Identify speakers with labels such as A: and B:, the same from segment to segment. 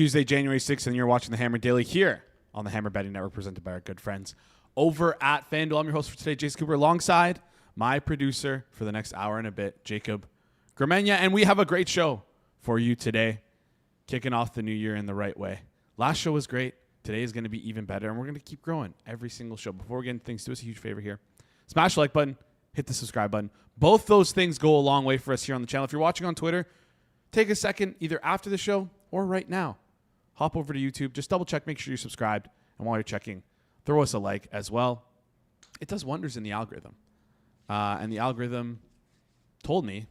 A: Tuesday, January 6th, and you're watching the Hammer Daily here on the Hammer Betting Network, presented by our good friends over at FanDuel. I'm your host for today, Jason Cooper, alongside my producer for the next hour and a bit, Jacob Gramegna, and we have a great show for you today, kicking off the new year in the right way. Last show was great. Today is going to be even better, and we're going to keep growing every single show. Before we get into things, do us a huge favor here. Smash the like button, hit the subscribe button. Both those things go a long way for us here on the channel. If you're watching on Twitter, take a second either after the show or right now. Hop over to YouTube. Just double check, make sure you're subscribed. And while you're checking, throw us a like as well. It does wonders in the algorithm. And the algorithm told me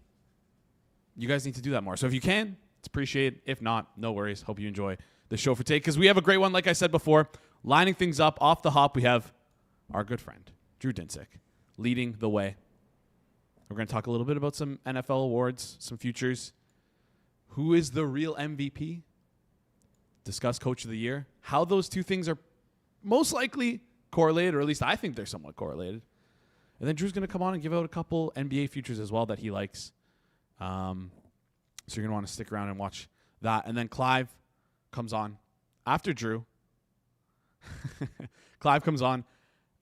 A: you guys need to do that more. So if you can, it's appreciated. If not, no worries. Hope you enjoy the show for today, because we have a great one, like I said before. Lining things up off the hop, we have our good friend, Drew Dinsick, leading the way. We're going to talk a little bit about some NFL awards, some futures. Who is the real MVP? Discuss Coach of the Year. How those two things are most likely correlated, or at least I think they're somewhat correlated. And then Drew's going to come on and give out a couple NBA futures as well that he likes. So you're going to want to stick around and watch that. And then Clive comes on after Drew. Clive comes on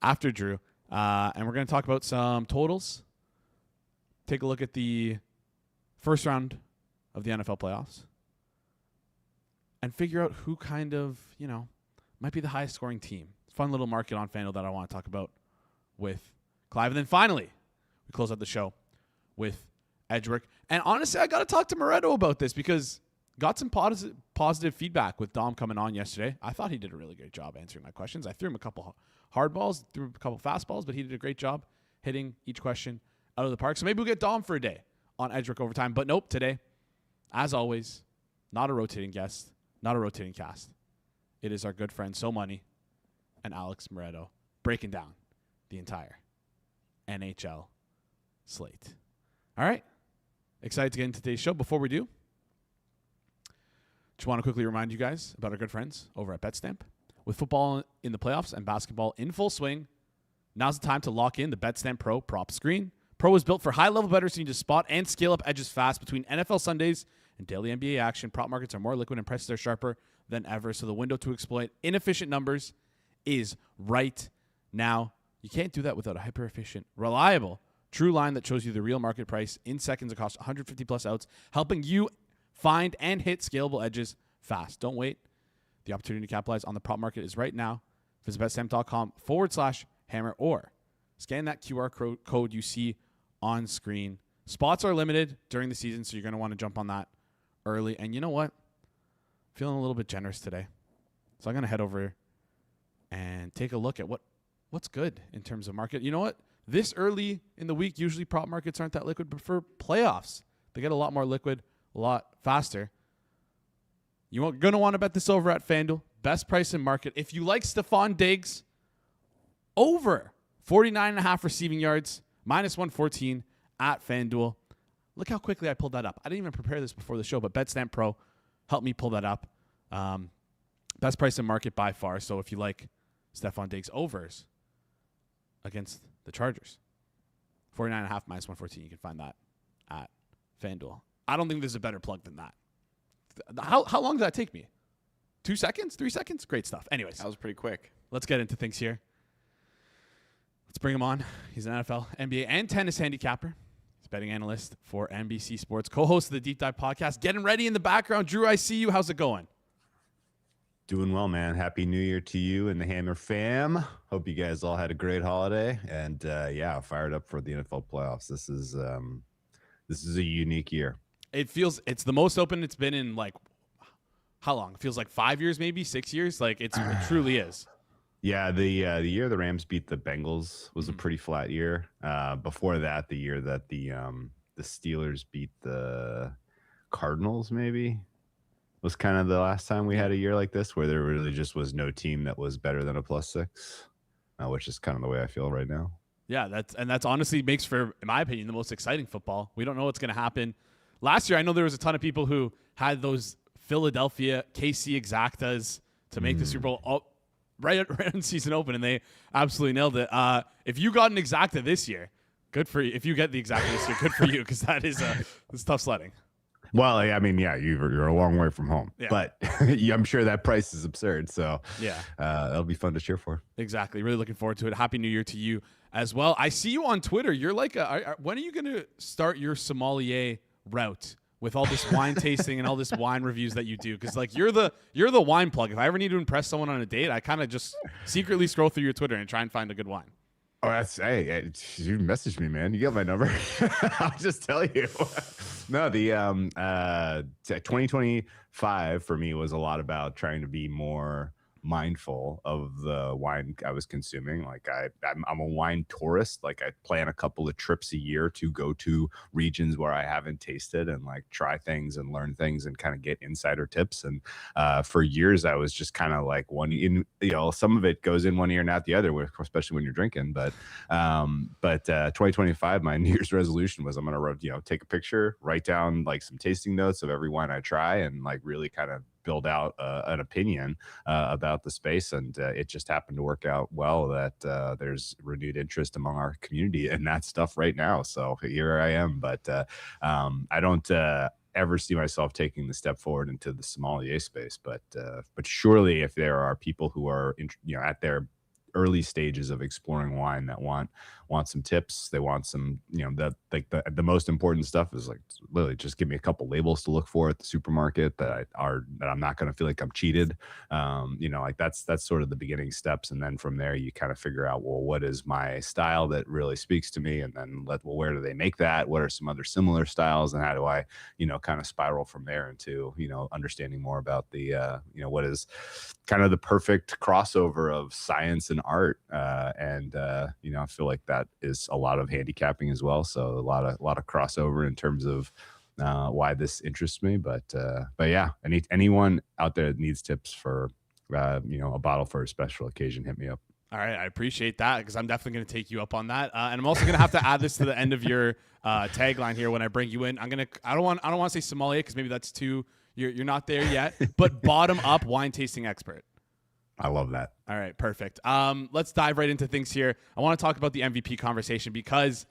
A: after Drew. And we're going to talk about some totals. Take a look at the first round of the NFL playoffs. And figure out who kind of, might be the highest scoring team. Fun little market on FanDuel that I want to talk about with Clive. And then finally, we close out the show with Edgework. And honestly, I got to talk to Moretto about this because got some positive feedback with Dom coming on yesterday. I thought he did a really great job answering my questions. I threw him a couple hard balls, threw him a couple fast balls, but he did a great job hitting each question out of the park. So maybe we'll get Dom for a day on Edgework Overtime. But nope, today, as always, not a rotating guest, not a rotating cast. It is our good friend So Money and Alex Moretto breaking down the entire NHL slate. All right. Excited to get into today's show. Before we do, just want to quickly remind you guys about our good friends over at BetStamp. With football in the playoffs and basketball in full swing, now's the time to lock in the BetStamp Pro prop screen. Pro is built for high-level bettors who need to spot and scale up edges fast. Between NFL Sundays and daily NBA action, prop markets are more liquid and prices are sharper than ever, so the window to exploit inefficient numbers is right now. You can't do that without a hyper-efficient, reliable, true line that shows you the real market price in seconds across 150-plus outs, helping you find and hit scalable edges fast. Don't wait. The opportunity to capitalize on the prop market is right now. Visit betstamp.com/hammer or scan that QR code you see on screen. Spots are limited during the season, so you're going to want to jump on that early. And you know what? Feeling a little bit generous today. So I'm going to head over and take a look at what's good in terms of market. You know what? This early in the week, usually prop markets aren't that liquid, but for playoffs, they get a lot more liquid, a lot faster. You're going to want to bet this over at FanDuel. Best price in market. If you like Stephon Diggs, over 49.5 receiving yards, -114 at FanDuel. Look how quickly I pulled that up. I didn't even prepare this before the show, but BetStamp Pro helped me pull that up. Best price in market by far. So if you like Stephon Diggs overs against the Chargers, 49.5 -114, you can find that at FanDuel. I don't think there's a better plug than that. How long did that take me? 2 seconds? 3 seconds? Great stuff. Anyways.
B: That was pretty quick.
A: Let's get into things here. Let's bring him on. He's an NFL, NBA, and tennis handicapper. He's a betting analyst for NBC Sports, co-host of the Deep Dive podcast. Getting ready in the background. Drew, I see you. How's it going?
C: Doing well, man. Happy New Year to you and the Hammer fam. Hope you guys all had a great holiday. And, fired up for the NFL playoffs. This is a unique year.
A: It's the most open it's been in, like, how long? It feels like 5 years, maybe 6 years. Like, it truly is.
C: Yeah, the year the Rams beat the Bengals was a pretty flat year. Before that, the year that the Steelers beat the Cardinals, maybe, was kind of the last time we had a year like this where there really just was no team that was better than a +6, which is kind of the way I feel right now.
A: Yeah, that's honestly makes for, in my opinion, the most exciting football. We don't know what's going to happen. Last year, I know there was a ton of people who had those Philadelphia KC exactas to make the Super Bowl right on season open, and they absolutely nailed it. If you got an exacta this year, good for you. If you get the exacta this year, good for you, because it's tough sledding.
C: Well, I mean, yeah, you're a long way from home, but I'm sure that price is absurd. So
A: Yeah,
C: that'll be fun to cheer for.
A: exactly. Really looking forward to it. Happy New Year to you as well. I see you on Twitter. You're like, when are you going to start your sommelier route with all this wine tasting and all this wine reviews that you do? Because like you're the wine plug. If I ever need to impress someone on a date, I kind of just secretly scroll through your Twitter and try and find a good wine.
C: Oh, hey, you messaged me, man. You got my number. I'll just tell you. No, the 2025 for me was a lot about trying to be more mindful of the wine I was consuming. Like I'm a wine tourist. Like I plan a couple of trips a year to go to regions where I haven't tasted and like try things and learn things and kind of get insider tips. And for years I was just kind of like some of it goes in one ear and out the other, especially when you're drinking. But 2025, my New Year's resolution was I'm gonna take a picture, write down like some tasting notes of every wine I try, and like really kind of build out an opinion about the space. And it just happened to work out well that there's renewed interest among our community in that stuff right now. So here I am. But I don't ever see myself taking the step forward into the sommelier space. But surely if there are people who are at their early stages of exploring wine that want some tips, they want some, the most important stuff is like literally just give me a couple labels to look for at the supermarket that I'm not going to feel like I'm cheated. Like that's sort of the beginning steps. And then from there you kind of figure out, well, what is my style that really speaks to me? And then where do they make that? What are some other similar styles? And how do I, kind of spiral from there into, understanding more about the, what is kind of the perfect crossover of science and art. I feel like that is a lot of handicapping as well. So a lot of crossover in terms of why this interests me. But yeah, anyone out there that needs tips for, a bottle for a special occasion, hit me up.
A: All right, I appreciate that because I'm definitely going to take you up on that, and I'm also going to have to add this to the end of your tagline here when I bring you in. I don't want to say sommelier because maybe that's too. You're not there yet, but bottom up wine tasting expert.
C: I love that.
A: All right, perfect. Let's dive right into things here. I want to talk about the MVP conversation because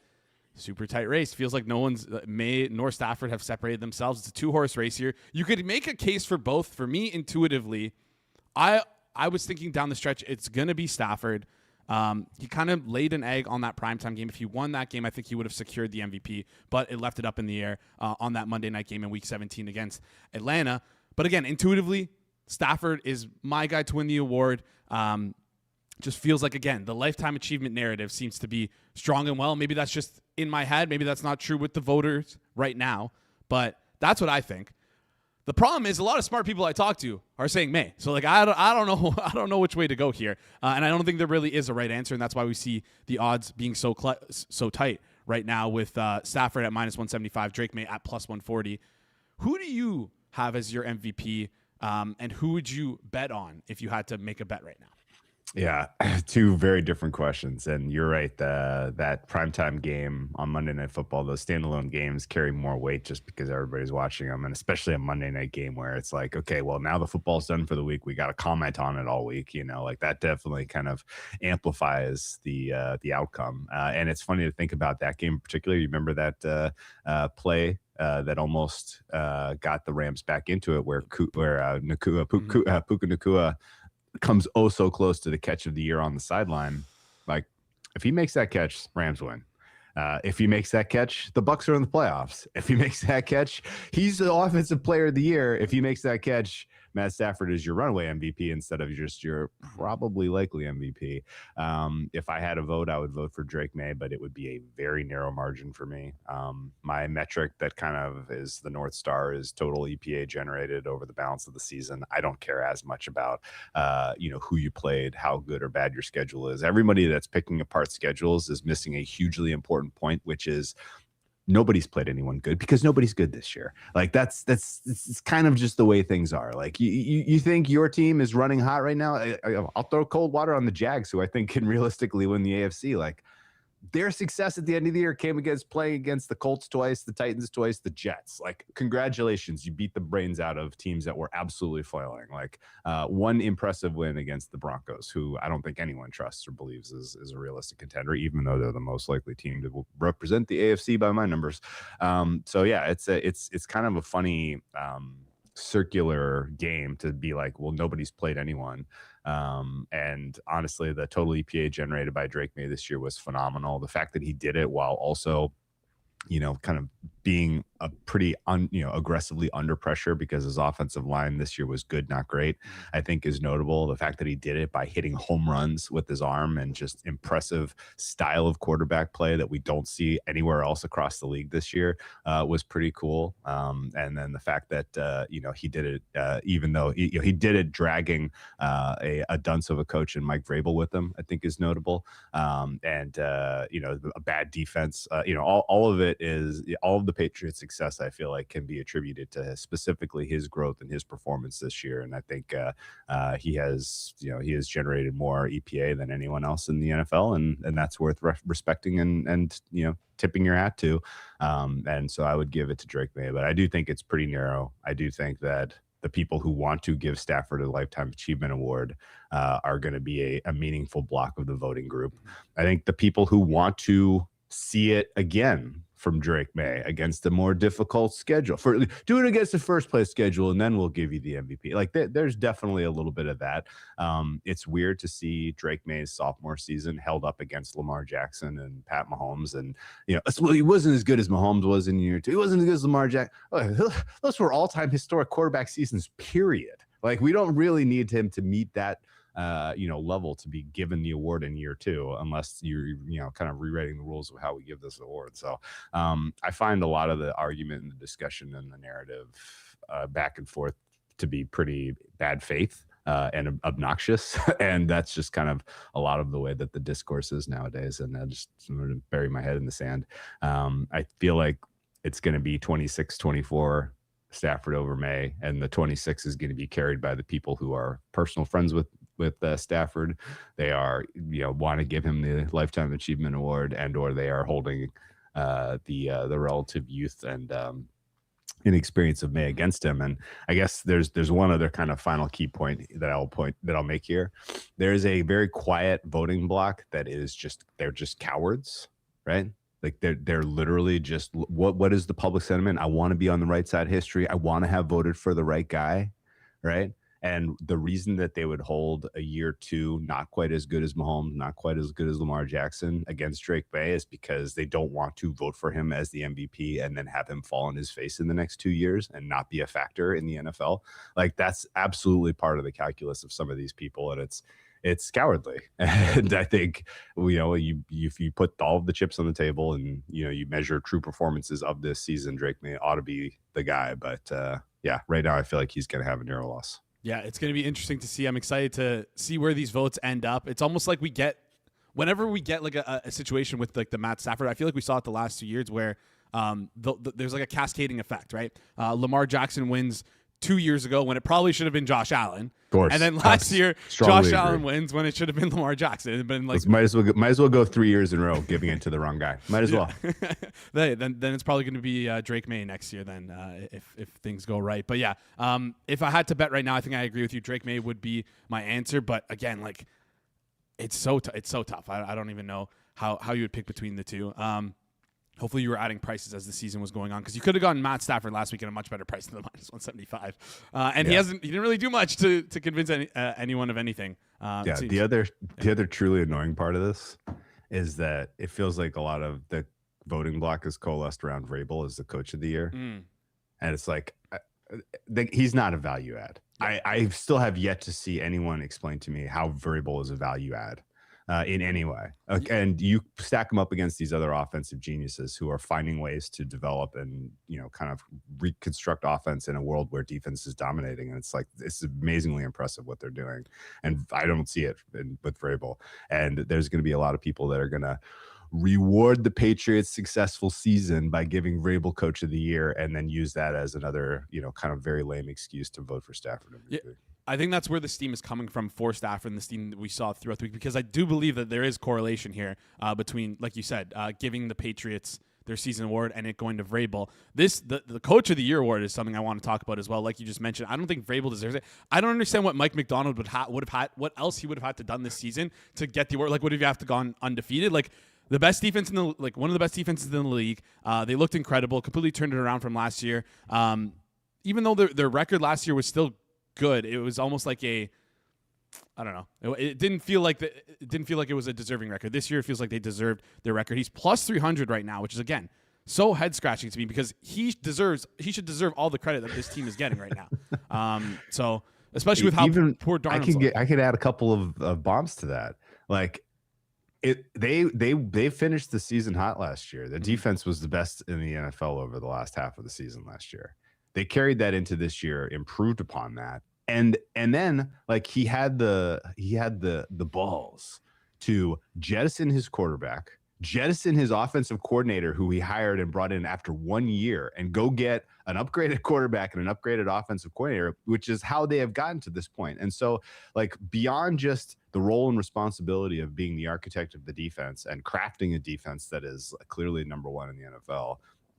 A: super tight race. Feels like no one's May nor Stafford have separated themselves. It's a 2-horse race here. You could make a case for both. For me, intuitively, I was thinking down the stretch, it's going to be Stafford. He kind of laid an egg on that primetime game. If he won that game, I think he would have secured the MVP, but it left it up in the air on that Monday night game in Week 17 against Atlanta. But again, intuitively, Stafford is my guy to win the award. Just feels like, again, the lifetime achievement narrative seems to be strong and well. Maybe that's just in my head. Maybe that's not true with the voters right now, but that's what I think. The problem is a lot of smart people I talk to are saying May. So like I don't know which way to go here, and I don't think there really is a right answer, and that's why we see the odds being so tight right now with Stafford at -175, Drake May at +140. Who do you have as your MVP, and who would you bet on if you had to make a bet right now?
C: Yeah, two very different questions. And you're right, that primetime game on Monday Night Football, those standalone games carry more weight just because everybody's watching them. And especially a Monday night game where it's like, okay, well, now the football's done for the week. We got to comment on it all week. Like that definitely kind of amplifies the outcome. And it's funny to think about that game in particular. You remember that play that almost got the Rams back into it where Puka Nacua comes oh so close to the catch of the year on the sideline. Like if he makes that catch, Rams win. If he makes that catch, the Bucs are in the playoffs. If he makes that catch, he's the offensive player of the year. If he makes that catch, Matt Stafford is your runaway MVP instead of just your probably likely MVP. If I had a vote, I would vote for Drake May, but it would be a very narrow margin for me. My metric that kind of is the North Star is total EPA generated over the balance of the season. I don't care as much about, who you played, how good or bad your schedule is. Everybody that's picking apart schedules is missing a hugely important point, which is nobody's played anyone good because nobody's good this year. Like it's kind of just the way things are. Like you think your team is running hot right now. I'll throw cold water on the Jags, who I think can realistically win the AFC. Like their success at the end of the year came against playing against the Colts twice, the Titans twice, the Jets. Like, congratulations, you beat the brains out of teams that were absolutely flailing. Like, one impressive win against the Broncos, who I don't think anyone trusts or believes is a realistic contender, even though they're the most likely team to represent the AFC by my numbers. So yeah, it's kind of a funny circular game to be like, well, nobody's played anyone. And honestly, the total EPA generated by Drake May this year was phenomenal. The fact that he did it while also, kind of being a pretty aggressively under pressure, because his offensive line this year was good, not great, I think is notable. The fact that he did it by hitting home runs with his arm and just impressive style of quarterback play that we don't see anywhere else across the league this year was pretty cool. And then the fact that, he did it, even though he did it dragging a dunce of a coach and Mike Vrabel with him, I think is notable. And a bad defense, all of it is, all of the Patriots' success, I feel like, can be attributed to specifically his growth and his performance this year. And I think he has generated more EPA than anyone else in the NFL, and that's worth respecting and tipping your hat to. And so I would give it to Drake May, but I do think it's pretty narrow. I do think that the people who want to give Stafford a Lifetime Achievement Award are going to be a meaningful block of the voting group. I think the people who want to see it again from Drake May against a more difficult schedule, for do it against the first place schedule, and then we'll give you the MVP. Like, there's definitely a little bit of that. It's weird to see Drake May's sophomore season held up against Lamar Jackson and Pat Mahomes, and he wasn't as good as Mahomes was in year two. He wasn't as good as Lamar Jackson. Those were all-time historic quarterback seasons, period. Like, we don't really need him to meet that level to be given the award in year two, unless you're kind of rewriting the rules of how we give this award. So I find a lot of the argument and the discussion and the narrative back and forth to be pretty bad faith and obnoxious. And that's just kind of a lot of the way that the discourse is nowadays. And I just sort of bury my head in the sand. I feel like it's going to be 26-24 Stafford over May, and the 26 is going to be carried by the people who are personal friends with Stafford. They are, want to give him the Lifetime Achievement Award, or they are holding the relative youth and inexperience of May against him. And I guess there's one other kind of final key point that I'll make here. There is a very quiet voting block that is they're just cowards, right? Like, they're literally just, what is the public sentiment? I want to be on the right side of history. I want to have voted for the right guy, right? And the reason that they would hold a year two not quite as good as Mahomes, not quite as good as Lamar Jackson against Drake May is because they don't want to vote for him as the MVP and then have him fall on his face in the next 2 years and not be a factor in the NFL. Like, that's absolutely part of the calculus of some of these people, and it's cowardly. And I think, if you put all of the chips on the table and, you measure true performances of this season, Drake May ought to be the guy. But right now I feel like he's going to have a narrow loss.
A: Yeah, it's going to be interesting to see. I'm excited to see where these votes end up. It's almost like whenever we get like a situation with like the Matt Stafford, I feel like we saw it the last 2 years where there's like a cascading effect, right? Lamar Jackson wins 2 years ago when it probably should have been Josh Allen.
C: Of course.
A: And then last year, Josh Allen wins when it should have been Lamar Jackson. It's been like,
C: might as well go 3 years in a row giving it to the wrong guy. Might as well.
A: then it's probably going to be Drake May next year then if things go right. But yeah, if I had to bet right now, I think I agree with you. Drake May would be my answer. But again, like, it's so tough. I don't even know how you would pick between the two. Hopefully you were adding prices as the season was going on, because you could have gotten Matt Stafford last week at a much better price than the minus 175. He didn't really do much to convince anyone of anything.
C: The other truly annoying part of this is that it feels like a lot of the voting block is coalesced around Vrabel as the coach of the year. And it's like, he's not a value add. I still have yet to see anyone explain to me how Vrabel is a value add. In any way. And you stack them up against these other offensive geniuses who are finding ways to develop and, kind of reconstruct offense in a world where defense is dominating. And it's like, it's amazingly impressive what they're doing. And I don't see it with Vrabel. And there's going to be a lot of people that are going to reward the Patriots' successful season by giving Vrabel coach of the year and then use that as another, kind of very lame excuse to vote for Stafford MVP.
A: I think that's where the steam is coming from for Stafford and the steam that we saw throughout the week, because I do believe that there is correlation here between, like you said, giving the Patriots their season award and it going to Vrabel. The Coach of the Year award is something I want to talk about as well. Like you just mentioned, I don't think Vrabel deserves it. I don't understand what Mike McDonald would have had, what else he would have had to done this season to get the award. Like, would he have to gone undefeated? Like, the best defense one of the best defenses in the league. They looked incredible, completely turned it around from last year. Even though their record last year was still good, it was almost like I don't know. It didn't feel like it was a deserving record. This year it feels like they deserved their record. He's plus 300 right now, which is again so head scratching to me, because he should deserve all the credit that this team is getting right now. So especially with how poor Darnold's
C: I could add a couple of bombs to that. Like they finished the season hot last year. The defense was the best in the NFL over the last half of the season last year. They carried that into this year, improved upon that. And then like he had the balls to jettison his quarterback, jettison his offensive coordinator who he hired and brought in after 1 year, and go get an upgraded quarterback and an upgraded offensive coordinator, which is how they have gotten to this point. And so like beyond just the role and responsibility of being the architect of the defense and crafting a defense that is clearly number one in the NFL,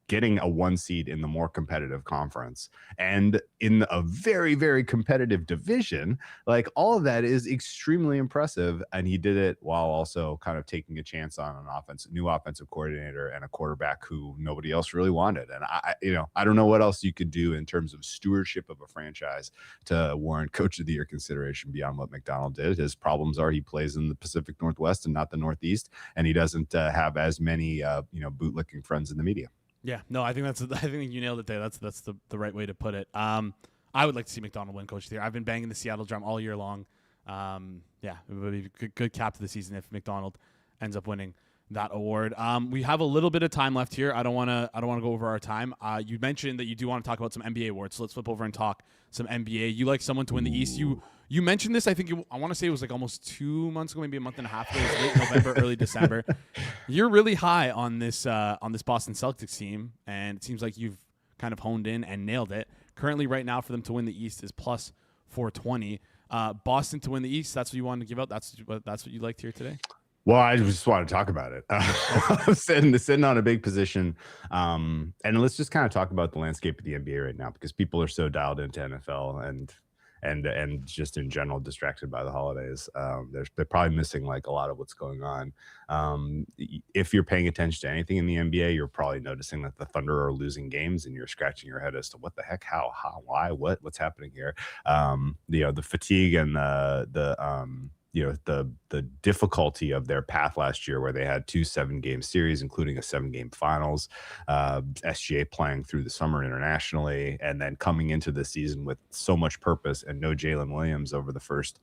C: getting a 1 seed in the more competitive conference and in a very, very competitive division, like all of that is extremely impressive. And he did it while also kind of taking a chance on an new offensive coordinator and a quarterback who nobody else really wanted. And I don't know what else you could do in terms of stewardship of a franchise to warrant Coach of the Year consideration beyond what McDonald did. His problems are he plays in the Pacific Northwest and not the Northeast, and he doesn't have as many bootlicking friends in the media.
A: Yeah, no, I think you nailed it there. That's the right way to put it. I would like to see McDonald win Coach of the Year. I've been banging the Seattle drum all year long. It would be a good cap to the season if McDonald ends up winning that award. We have a little bit of time left here. I don't want to go over our time. You mentioned that you do want to talk about some NBA awards, so let's flip over and talk some NBA. You like someone to win the East. You mentioned this. I think I want to say it was like almost 2 months ago, maybe a month and a half ago. It was late November, early December. You're really high on this Boston Celtics team, and it seems like you've kind of honed in and nailed it. Currently, right now, for them to win the East is plus 420. Boston to win the East. That's what you wanted to give out. That's what you liked here today.
C: Well, I just want to talk about it. I'm sitting on a big position. And let's just kind of talk about the landscape of the NBA right now, because people are so dialed into NFL and just in general distracted by the holidays. They're probably missing like a lot of what's going on. If you're paying attention to anything in the NBA, you're probably noticing that the Thunder are losing games, and you're scratching your head as to what the heck, how, why, what's happening here. The fatigue and the difficulty of their path last year, where they had 2 7-game series, including a 7-game finals, SGA playing through the summer internationally, and then coming into the season with so much purpose and no Jalen Williams over the first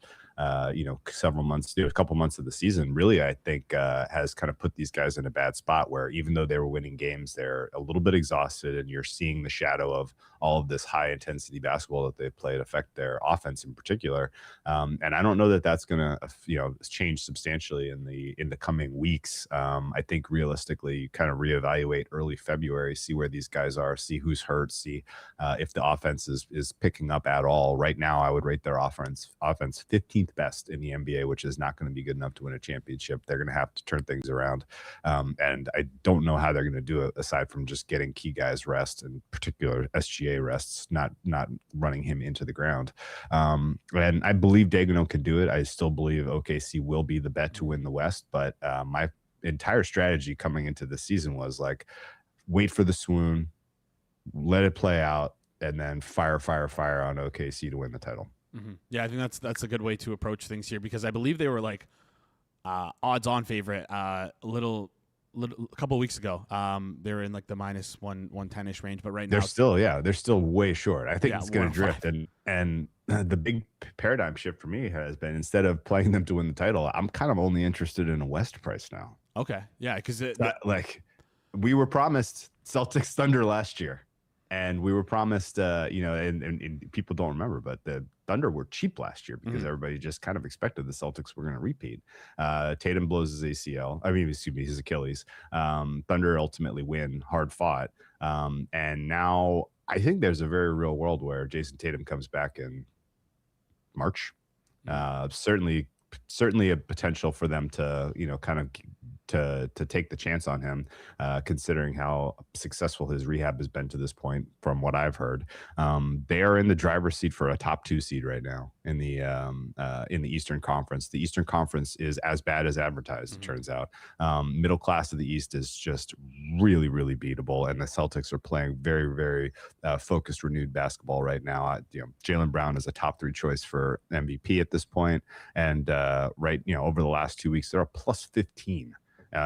C: several months, a couple months of the season, really, I think has kind of put these guys in a bad spot where even though they were winning games, they're a little bit exhausted, and you're seeing the shadow of all of this high intensity basketball that they've played affect their offense in particular. And I don't know that that's going to, change substantially in the coming weeks. I think realistically, you kind of reevaluate early February, see where these guys are, see who's hurt, see if the offense is picking up at all. Right now, I would rate their offense 15th best in the NBA, which is not going to be good enough to win a championship. They're going to have to turn things around. And I don't know how they're going to do it aside from just getting key guys rest, in particular SGA rests, not running him into the ground. And I believe Daigneault can do it. I still believe OKC will be the bet to win the West. But my entire strategy coming into the season was like, wait for the swoon, let it play out, and then fire on OKC to win the title.
A: Mm-hmm. Yeah, I think that's a good way to approach things here, because I believe they were like odds-on favorite a couple of weeks ago. They were in like the minus 110-ish range, but right now
C: they're still way short. I think it's going to drift, and the big paradigm shift for me has been, instead of playing them to win the title, I'm kind of only interested in a West price now.
A: Okay, yeah, because
C: like we were promised Celtics Thunder last year. And we were promised, and people don't remember, but the Thunder were cheap last year because everybody just kind of expected the Celtics were going to repeat. Tatum blows his ACL. His Achilles. Thunder ultimately win, hard fought. And now I think there's a very real world where Jason Tatum comes back in March. Certainly a potential for them to, kind of to take the chance on him, considering how successful his rehab has been to this point, from what I've heard. They are in the driver's seat for a top 2 seed right now in the Eastern Conference. The Eastern Conference is as bad as advertised, it turns out. Middle class of the East is just really, really beatable, and the Celtics are playing very, very focused, renewed basketball right now. Jaylen Brown is a top 3 choice for MVP at this point, and over the last 2 weeks, they're a plus 15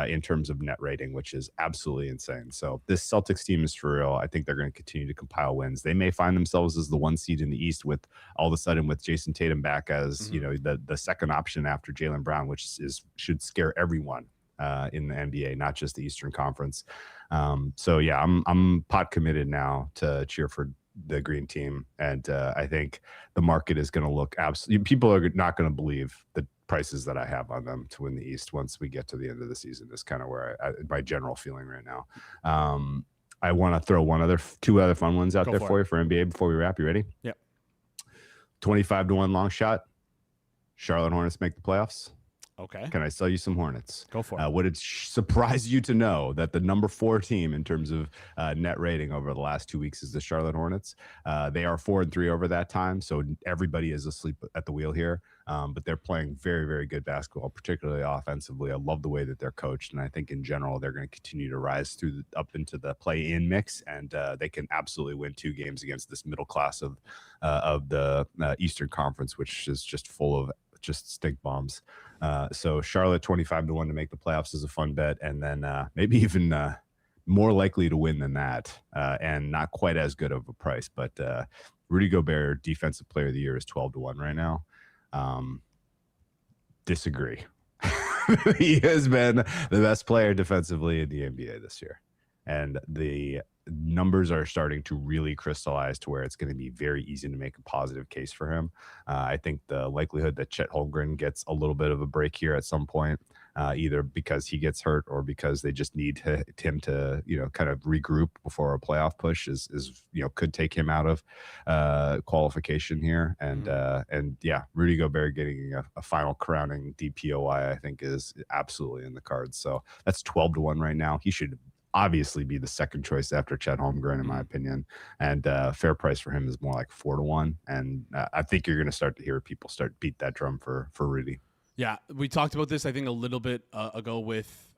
C: in terms of net rating, which is absolutely insane. So this Celtics team is for real. I think they're going to continue to compile wins. They may find themselves as the 1 seed in the East with all of a sudden with Jason Tatum back as the second option after Jaylen Brown, which should scare everyone in the NBA, not just the Eastern Conference. I'm pot committed now to cheer for the green team, and I think the market is going to look absolutely. People are not going to believe the prices that I have on them to win the East once we get to the end of the season. Is kind of where my general feeling right now. I want to throw two other fun ones out there for you for NBA before we wrap. You ready?
A: Yep.
C: 25-1 long shot. Charlotte Hornets make the playoffs.
A: Okay.
C: Can I sell you some Hornets?
A: Go for it.
C: Would it surprise you to know that the number 4 team in terms of net rating over the last 2 weeks is the Charlotte Hornets? They are 4-3 over that time, so everybody is asleep at the wheel here. But they're playing very, very good basketball, particularly offensively. I love the way that they're coached, and I think in general they're going to continue to rise up into the play-in mix, and they can absolutely win 2 games against this middle class of the Eastern Conference, which is just full of just stink bombs. So Charlotte 25-1 to make the playoffs is a fun bet, and then maybe even more likely to win than that, and not quite as good of a price. But Rudy Gobert, Defensive Player of the Year, is 12-1 right now. Disagree. He has been the best player defensively in the NBA this year, and the numbers are starting to really crystallize to where it's going to be very easy to make a positive case for him. I think the likelihood that Chet Holmgren gets a little bit of a break here at some point, either because he gets hurt or because they just need him to, kind of regroup before a playoff push is could take him out of qualification here. And Rudy Gobert getting a final crowning DPOY, I think, is absolutely in the cards. So that's 12-1 right now. He should obviously be the second choice after Chet Holmgren, in my opinion, and fair price for him is more like 4-1. And I think you're going to start to hear people start beat that drum for Rudy.
A: Yeah, we talked about this I think a little bit ago with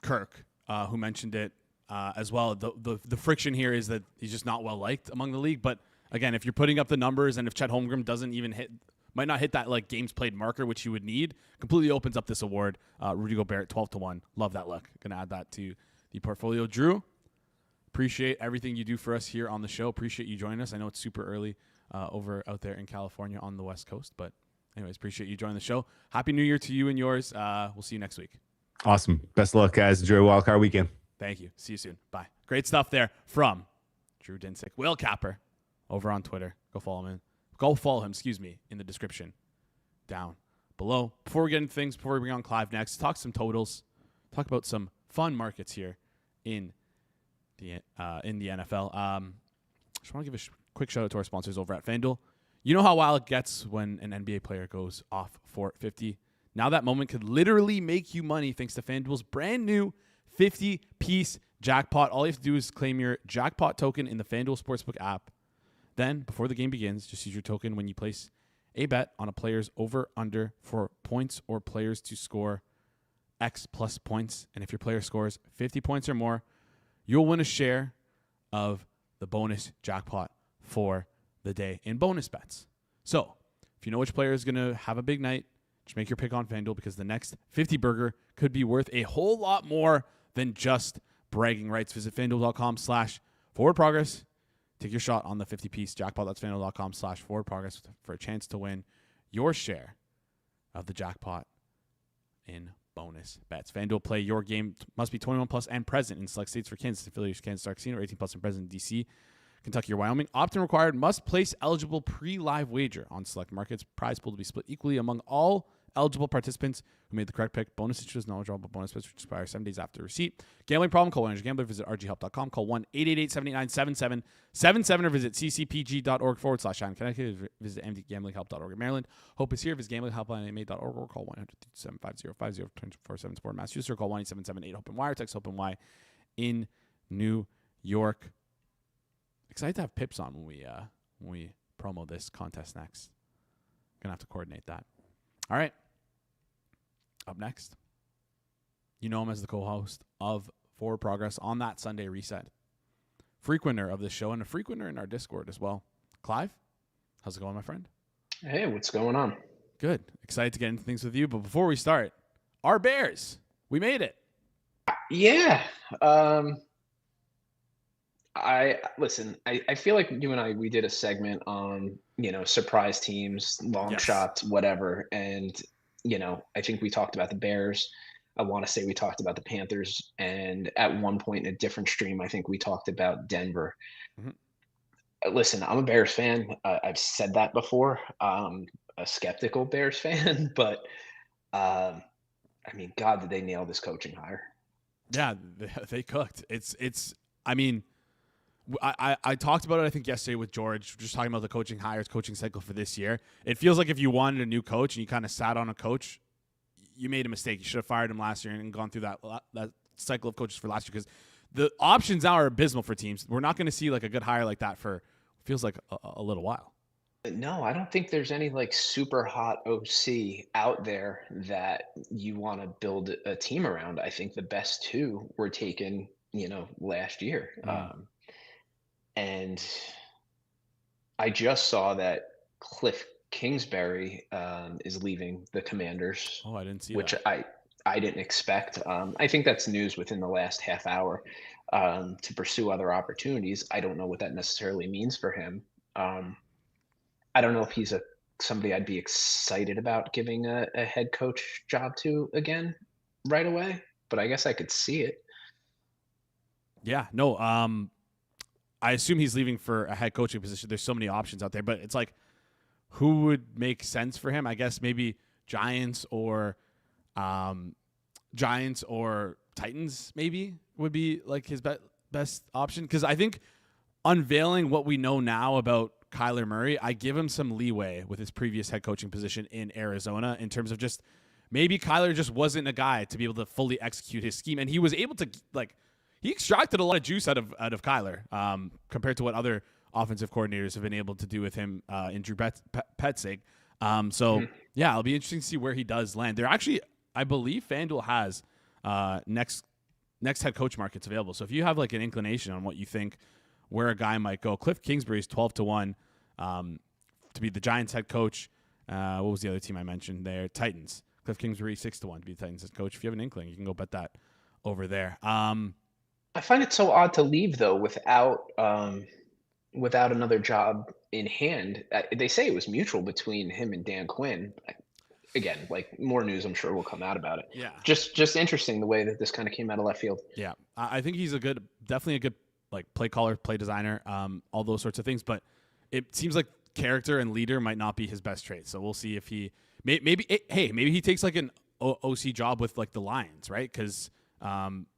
A: Kirk, who mentioned it as well. The friction here is that he's just not well liked among the league. But again, if you're putting up the numbers, and if Chet Holmgren might not hit that like games played marker, which you would need, completely opens up this award. Rudy Gobert 12-1. Love that look. Gonna add that to the portfolio. Drew, appreciate everything you do for us here on the show. Appreciate you joining us. I know it's super early out there in California on the West Coast, but anyways, appreciate you joining the show. Happy New Year to you and yours. We'll see you next week.
C: Awesome. Best of luck, guys. Enjoy Wildcard weekend.
A: Thank you. See you soon. Bye. Great stuff there from Drew Dinsick, Will Capper, over on Twitter. Go follow him, in the description down below. Before we get into things, before we bring on Clive next, talk some totals, talk about some fun markets here in the NFL. Just want to give a quick shout out to our sponsors over at FanDuel. You know how wild it gets when an NBA player goes off for 50. Now that moment could literally make you money thanks to FanDuel's brand new 50-piece jackpot. All you have to do is claim your jackpot token in the FanDuel Sportsbook app. Then, before the game begins, just use your token when you place a bet on a player's over-under for points or players to score X plus points. And if your player scores 50 points or more, you'll win a share of the bonus jackpot for the day in bonus bets. So, if you know which player is going to have a big night, just make your pick on FanDuel, because the next 50 burger could be worth a whole lot more than just bragging rights. Visit FanDuel.com/forwardprogress. Take your shot on the 50-piece jackpot. That's FanDuel.com/forwardprogress for a chance to win your share of the jackpot in bonus bets. FanDuel, play your game. Must be 21 plus and present in select states for Kansas. Affiliates, Kansas Star Casino, 18 plus and present in D.C. Kentucky, or Wyoming. Opt-in required. Must place eligible pre-live wager on select markets. Prize pool to be split equally among all eligible participants who made the correct pick. Bonus issues no withdrawable bonus bets which expire 7 days after receipt. Gambling problem? Call 1-800-GAMBLER. Visit rghelp.com. Call 1-888-789-7777 or visit ccpg.org/China. Connecticut. Visit mdgamblinghelp.org. In Maryland. Hope is here. Visit gamblinghelpline.ma.org or call 1-800-750-5024 support. Massachusetts or call 1-877-8-HOPE-NY. Text HOPE-NY in New York. Excited to have Pips on when we promo this contest next. Gonna have to coordinate that. All right. Up next, you know him as the co-host of Forward Progress on that Sunday Reset. Frequenter of this show and a frequenter in our Discord as well. Clive, how's it going, my friend?
B: Hey, what's going on?
A: Good. Excited to get into things with you. But before we start, our Bears, we made it.
B: Yeah. I feel like you and I, we did a segment on, surprise teams, long shots, whatever. And, I think we talked about the Bears. I want to say we talked about the Panthers. And at one point in a different stream, I think we talked about Denver. Mm-hmm. Listen, I'm a Bears fan. I've said that before. A skeptical Bears fan, but God, did they nail this coaching hire?
A: Yeah, they cooked. I talked about it, I think, yesterday with George, just talking about the coaching hires, coaching cycle for this year. It feels like if you wanted a new coach and you kind of sat on a coach, you made a mistake. You should have fired him last year and gone through that cycle of coaches for last year because the options now are abysmal for teams. We're not going to see like a good hire like that for feels like a little while.
B: No, I don't think there's any like super hot OC out there that you want to build a team around. I think the best two were taken, last year. And I just saw that Cliff Kingsbury is leaving the Commanders.
A: Oh, I didn't see
B: which
A: that.
B: I didn't expect. I think that's news within the last half hour to pursue other opportunities. I don't know what that necessarily means for him. I don't know if he's somebody I'd be excited about giving a head coach job to again right away, but I guess I could see it.
A: Yeah, no. I assume he's leaving for a head coaching position. There's so many options out there, but it's like, who would make sense for him? I guess maybe Giants or Titans maybe would be like his best option. Because I think unveiling what we know now about Kyler Murray, I give him some leeway with his previous head coaching position in Arizona in terms of just maybe Kyler just wasn't a guy to be able to fully execute his scheme, and he was able to he extracted a lot of juice out of Kyler compared to what other offensive coordinators have been able to do with him in Drew Petzing. Yeah, it'll be interesting to see where he does land. They're actually, I believe FanDuel has next head coach markets available. So if you have like an inclination on what you think where a guy might go, Cliff Kingsbury is 12-1 to be the Giants head coach. What was the other team I mentioned there? Titans. Cliff Kingsbury 6-1 to be the Titans head coach. If you have an inkling, you can go bet that over there.
B: I find it so odd to leave though without another job in hand. They say it was mutual between him and Dan Quinn. Again, like more news I'm sure will come out about it.
A: Yeah.
B: Just interesting the way that this kind of came out of left field.
A: Yeah. I think he's definitely a good like play caller, play designer, all those sorts of things, but it seems like character and leader might not be his best trait. So we'll see if he maybe he takes like an OC job with like the Lions, right? Cuz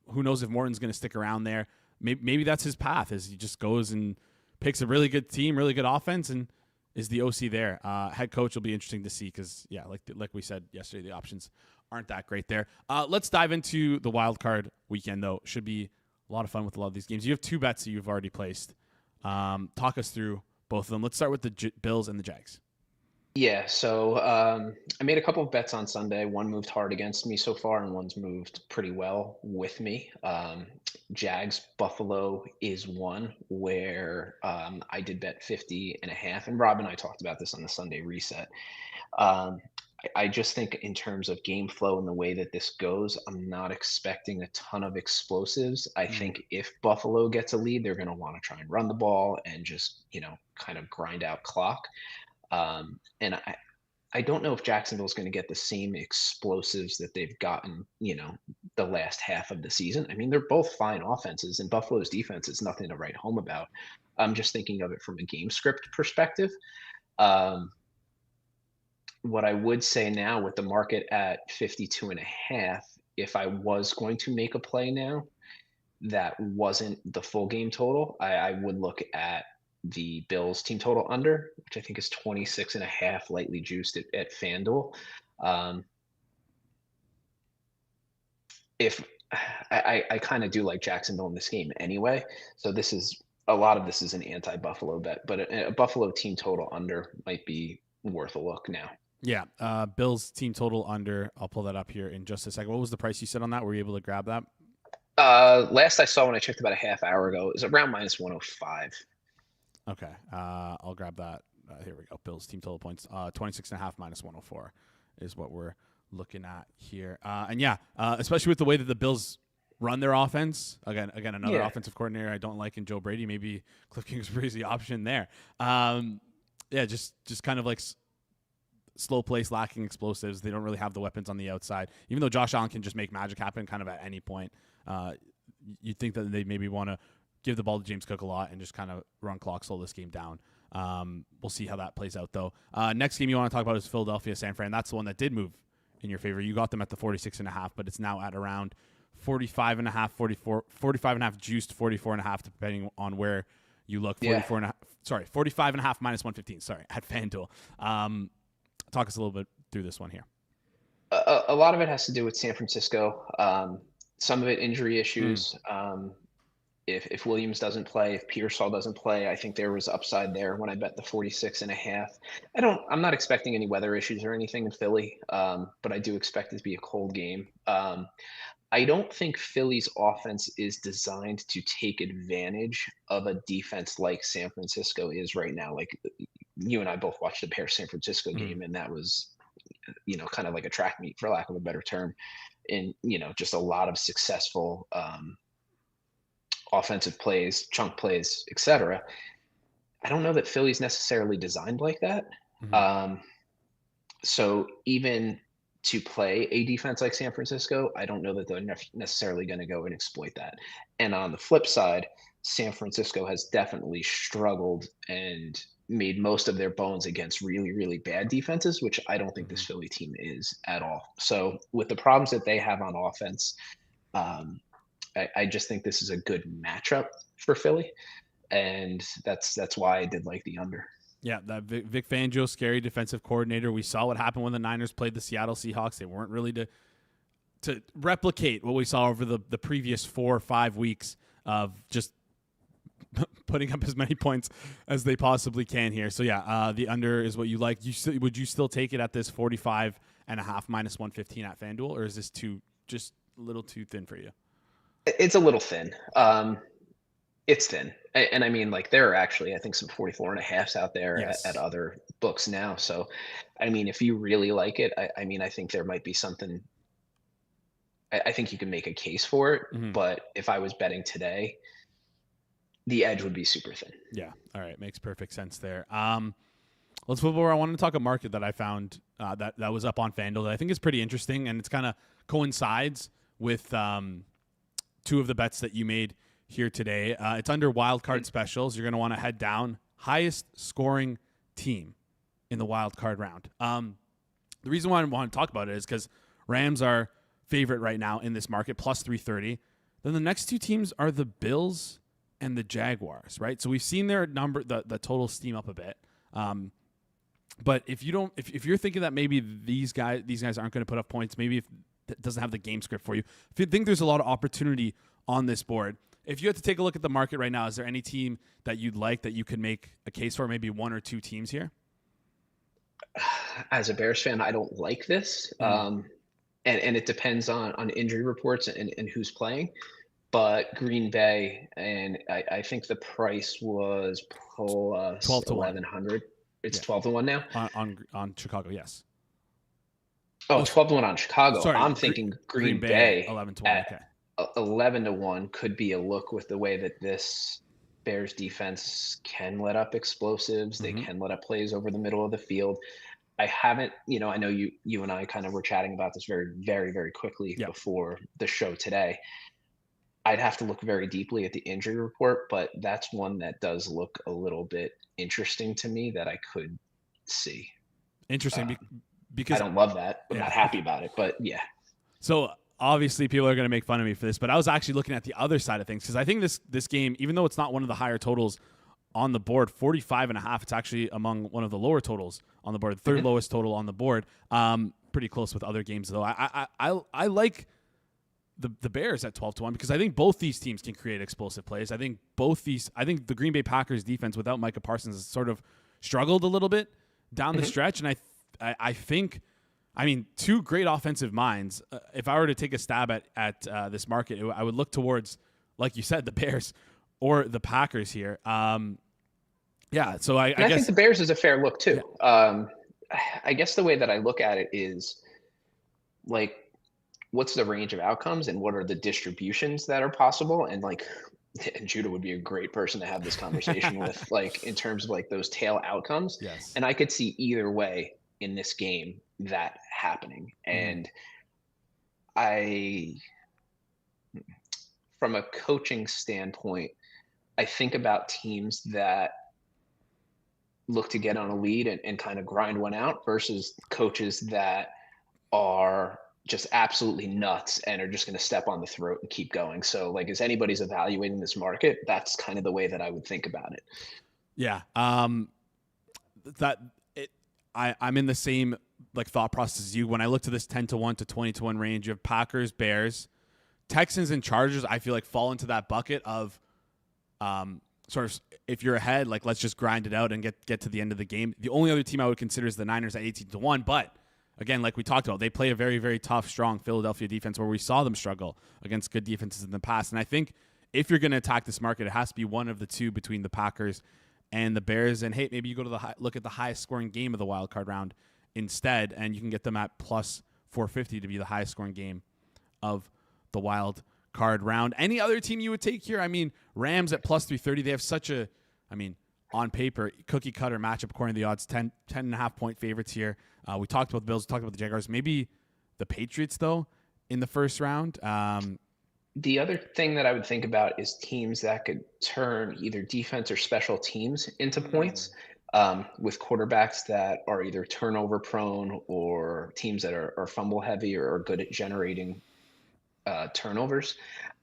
A: who knows if Morton's going to stick around there. Maybe that's his path, as he just goes and picks a really good team, really good offense, and is the OC there. Head coach will be interesting to see because, yeah, like we said yesterday, the options aren't that great there. Let's dive into the wild card weekend, though. Should be a lot of fun with a lot of these games. You have two bets that you've already placed. Talk us through both of them. Let's start with the Bills and the Jags.
B: Yeah, so I made a couple of bets on Sunday. One moved hard against me so far, and one's moved pretty well with me. Jags Buffalo is one where I did bet 50.5, and Rob and I talked about this on the Sunday Reset. I just think in terms of game flow and the way that this goes, I'm not expecting a ton of explosives. I think if Buffalo gets a lead, they're going to want to try and run the ball and just, kind of grind out clock. And I don't know if Jacksonville's going to get the same explosives that they've gotten, the last half of the season. I mean, they're both fine offenses, and Buffalo's defense is nothing to write home about. I'm just thinking of it from a game script perspective. What I would say now with the market at 52.5, if I was going to make a play now that wasn't the full game total, I would look at the Bills team total under, which I think is 26.5, lightly juiced at FanDuel. If I kind of do like Jacksonville in this game anyway, so a lot of this is an anti-Buffalo bet, but a Buffalo team total under might be worth a look now.
A: Yeah, Bills team total under. I'll pull that up here in just a second. What was the price you said on that? Were you able to grab that?
B: Last I saw when I checked about a half hour ago, it was around minus 105.
A: Okay, I'll grab that. Here we go. Bills team total points. 26.5 minus 104 is what we're looking at here. And yeah, especially with the way that the Bills run their offense. Again, another offensive coordinator I don't like in Joe Brady. Maybe Cliff Kingsbury's the option there. Just kind of like slow place, lacking explosives. They don't really have the weapons on the outside. Even though Josh Allen can just make magic happen kind of at any point, you'd think that they maybe want to give the ball to James Cook a lot and just kind of run clock, slow this game down. We'll see how that plays out, though. Next game you want to talk about is Philadelphia, San Fran. That's the one that did move in your favor. You got them at the 46.5, but it's now at around 45.5, 44, 45.5 juiced, 44.5, depending on where you look. 45.5 minus 115. Sorry, at FanDuel. Talk us a little bit through this one here.
B: A lot of it has to do with San Francisco. Some of it injury issues. If Williams doesn't play, if Pearsall doesn't play, I think there was upside there when I bet the 46.5. I'm not expecting any weather issues or anything in Philly, but I do expect it to be a cold game. I don't think Philly's offense is designed to take advantage of a defense like San Francisco is right now. Like you and I both watched the Bears San Francisco game, and that was, kind of like a track meet, for lack of a better term, in, just a lot of successful offensive plays, chunk plays, etc. I don't know that Philly's necessarily designed like that. So even to play a defense like San Francisco, I don't know that they're necessarily going to go and exploit that. And on the flip side, San Francisco has definitely struggled and made most of their bones against really, really bad defenses, which I don't think this Philly team is at all. So with the problems that they have on offense, I just think this is a good matchup for Philly, and that's why I did like the under.
A: Yeah, that Vic Fangio, scary defensive coordinator. We saw what happened when the Niners played the Seattle Seahawks. They weren't really to replicate what we saw over the previous 4 or 5 weeks of just putting up as many points as they possibly can here. So yeah, the under is what you like. Would you still take it at this 45.5 minus 115 at FanDuel, or is this just a little too thin for you?
B: It's a little thin. It's thin. And I mean, like, there are actually, I think, some 44.5s out there at other books now. So, I mean, if you really like it, I think there might be something. I think you can make a case for it. But if I was betting today, the edge would be super thin.
A: Yeah. All right. Makes perfect sense there. Let's move over. I wanted to talk a market that I found that was up on FanDuel that I think is pretty interesting, and it's kind of coincides with two of the bets that you made here today. It's under Wildcard specials. You're going to want to head down. Highest scoring team in the Wildcard round. The reason why I want to talk about it is because Rams are favorite right now in this market, plus 330. Then the next two teams are the Bills and the Jaguars, right? So we've seen their number, the total steam up a bit. But if you're thinking that maybe these guys aren't going to put up points, maybe if it doesn't have the game script for you, if you think there's a lot of opportunity on this board, if you had to take a look at the market right now, is there any team that you'd like that you could make a case for, maybe one or two teams here?
B: As a Bears fan, I don't like this. And it depends on injury reports and who's playing. But Green Bay, and I think the price was plus
A: 12 to
B: 1,100. It's 12 to 1 now?
A: On Chicago, yes.
B: Oh, 12 to 1 on Chicago.
A: Sorry,
B: I'm thinking Green Bay
A: 11 to 1. Okay.
B: 11 to 1 could be a look with the way that this Bears defense can let up explosives. They can let up plays over the middle of the field. I haven't, I know you and I kind of were chatting about this very, very, very quickly before the show today. I'd have to look very deeply at the injury report, but that's one that does look a little bit interesting to me that I could see.
A: Interesting because
B: I don't love that. I'm not happy about it, but yeah.
A: So obviously people are going to make fun of me for this, but I was actually looking at the other side of things because I think this game, even though it's not one of the higher totals on the board, 45.5, it's actually among one of the lower totals on the board, the third lowest total on the board. Pretty close with other games though. I like the Bears at 12-1 because I think both these teams can create explosive plays. I think the Green Bay Packers defense without Micah Parsons has sort of struggled a little bit down the stretch, and I think, two great offensive minds. If I were to take a stab at this market, I would look towards, like you said, the Bears or the Packers here. So I guess
B: think the Bears is a fair look too.
A: Yeah.
B: I guess the way that I look at it is like, what's the range of outcomes and what are the distributions that are possible? And and Judah would be a great person to have this conversation with, in terms of those tail outcomes.
A: Yes.
B: And I could see either way in this game that happening. And from a coaching standpoint, I think about teams that look to get on a lead and kind of grind one out versus coaches that are just absolutely nuts and are just going to step on the throat and keep going. So as anybody's evaluating this market, that's kind of the way that I would think about it.
A: Yeah. I'm in the same thought process as you. When I look to this 10-1 to 20-1 range, you have Packers, Bears, Texans, and Chargers. I feel fall into that bucket of sort of, if you're ahead, let's just grind it out and get to the end of the game. The only other team I would consider is the Niners at 18-1, but again, like we talked about, they play a very, very tough, strong Philadelphia defense where we saw them struggle against good defenses in the past. And I think if you're going to attack this market, it has to be one of the two between the Packers and the Bears. And hey, maybe you go to look at the highest scoring game of the wild card round instead, and you can get them at plus 450 to be the highest scoring game of the wild card round. Any other team you would take here? Rams at plus 330. They have such a, on paper, cookie cutter matchup according to the odds, 10.5 point favorites here. We talked about the Bills, we talked about the Jaguars, maybe the Patriots though in the first round.
B: The other thing that I would think about is teams that could turn either defense or special teams into points, with quarterbacks that are either turnover prone or teams that are fumble heavy or are good at generating turnovers.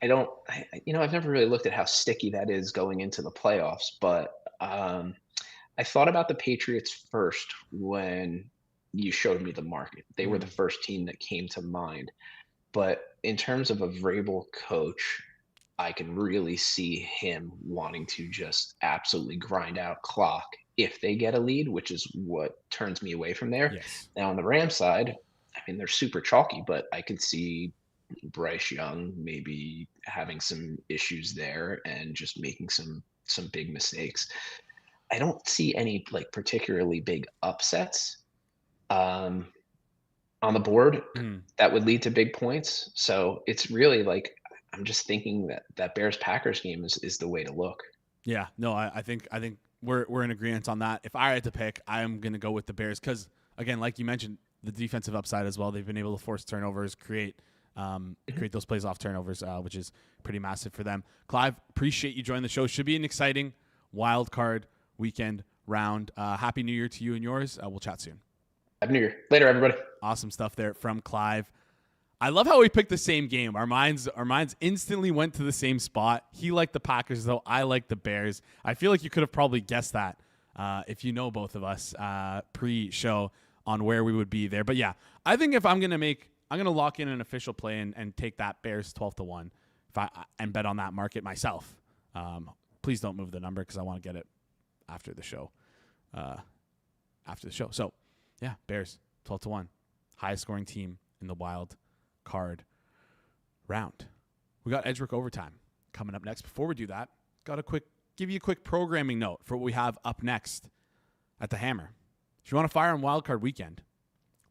B: I've never really looked at how sticky that is going into the playoffs, but I thought about the Patriots first when you showed me the market. They were the first team that came to mind. But in terms of a Vrabel coach, I can really see him wanting to just absolutely grind out clock if they get a lead, which is what turns me away from there.
A: Yes.
B: Now on the Rams side, they're super chalky, but I could see Bryce Young maybe having some issues there and just making some big mistakes. I don't see any particularly big upsets on the board that would lead to big points. So it's really I'm just thinking that Bears Packers game is the way to look.
A: Yeah, no, I think we're in agreement on that. If I had to pick, I'm going to go with the Bears because, again, like you mentioned, the defensive upside as well. They've been able to force turnovers, create those plays off turnovers, which is pretty massive for them. Clive, appreciate you joining the show. Should be an exciting wild card weekend round. Happy New Year to you and yours. We'll chat soon.
B: Happy New Year. Later, everybody.
A: Awesome stuff there from Clive. I love how we picked the same game. Our minds instantly went to the same spot. He liked the Packers, though. I like the Bears. I feel like you could have probably guessed that if you know both of us pre-show on where we would be there. But yeah, I think if I'm going to lock in an official play and take that Bears 12-1 and bet on that market myself. Please don't move the number because I want to get it after the show. So, yeah, Bears 12-1, highest scoring team in the wild card round. We got Edgework Overtime coming up next. Before we do that, give you a quick programming note for what we have up next at the Hammer. If you want to fire on Wildcard Weekend,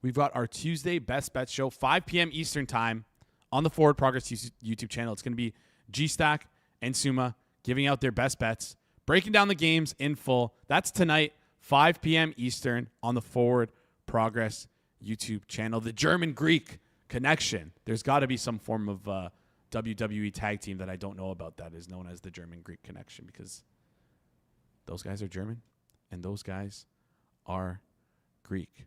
A: we've got our Tuesday Best Bets show, 5 p.m. Eastern Time on the Forward Progress YouTube channel. It's going to be G-Stack and Suma giving out their best bets, breaking down the games in full. That's tonight, 5 p.m. Eastern on the Forward Progress YouTube channel. The German-Greek connection. There's got to be some form of WWE tag team that I don't know about that is known as the German-Greek connection, because those guys are German and those guys are Greek.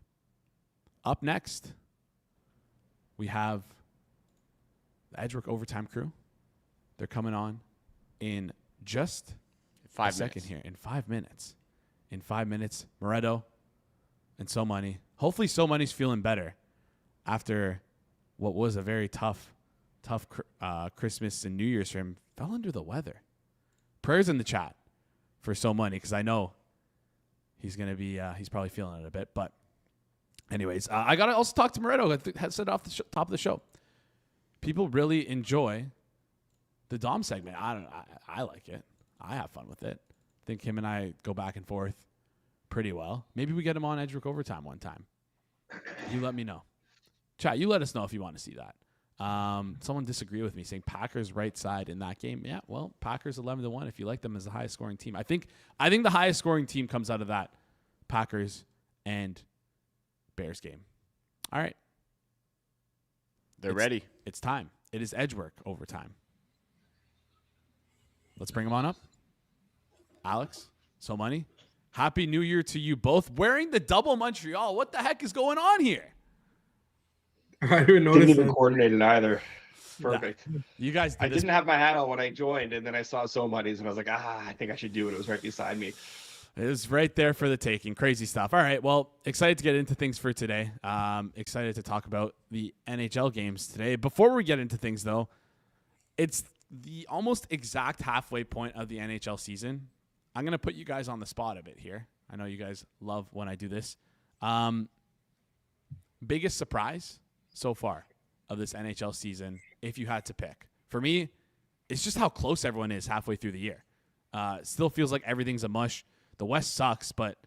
A: Up next, we have the Edgework Overtime crew. They're coming on in just
D: 5
A: a second
D: minutes.
A: here. In 5 minutes. In 5 minutes, Moretto and So Money. Hopefully So Money's feeling better after what was a very tough Christmas and New Year's for him. Fell under the weather. Prayers in the chat for So Money, because I know he's going to be, he's probably feeling it a bit. But anyways, I got to also talk to Moretto. I said off the top of the show. People really enjoy the Dom segment. I like it. I have fun with it. I think him and I go back and forth pretty well. Maybe we get him on Edgework Overtime one time. You let me know. Chat, you let us know if you want to see that. Someone disagreed with me saying Packers right side in that game. Yeah, well, Packers 11-1 if you like them as the highest scoring team. I think the highest scoring team comes out of that Packers and Bears game. All right.
D: They're ready.
A: It's time. It is Edgework Overtime. Let's bring them on up. Alex, So Money, Happy New Year to you both. Wearing the double Montreal. What the heck is going on here?
E: I didn't notice.
D: Didn't even coordinate it either. Perfect.
A: Yeah. You guys
D: I didn't have my hat on when I joined, and then I saw So Money's, and I was like, I think I should do it. It was right beside me.
A: It was right there for the taking. Crazy stuff. All right. Well, excited to get into things for today. Excited to talk about the NHL games today. Before we get into things, though, it's the almost exact halfway point of the NHL season. I'm going to put you guys on the spot a bit here. I know you guys love when I do this. Biggest surprise so far of this NHL season, if you had to pick? For me, it's just how close everyone is halfway through the year. Still feels like everything's a mush. The West sucks, but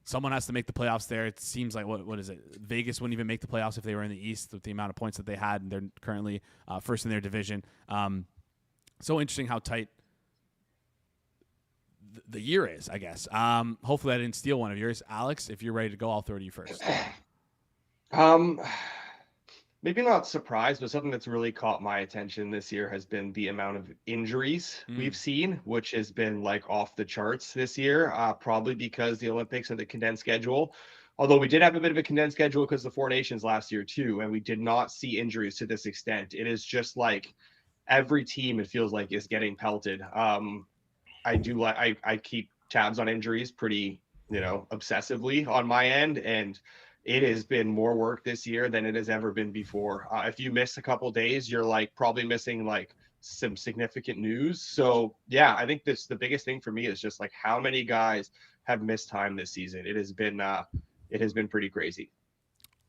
A: someone has to make the playoffs there. It seems like, what is it? Vegas wouldn't even make the playoffs if they were in the East with the amount of points that they had, and they're currently first in their division. So interesting how tight the year is, I guess. Hopefully I didn't steal one of yours. Alex, if you're ready to go, I'll throw to you first.
D: Maybe not surprised, but something that's really caught my attention this year has been the amount of injuries we've seen, which has been like off the charts this year, probably because the Olympics and the condensed schedule. Although we did have a bit of a condensed schedule because of the Four Nations last year too, and we did not see injuries to this extent. It is just like every team, it feels like, is getting pelted. I keep tabs on injuries pretty, obsessively on my end, and it has been more work this year than it has ever been before. If you miss a couple days, you're like probably missing like some significant news. So yeah, I think the biggest thing for me is just like how many guys have missed time this season. It has been pretty crazy.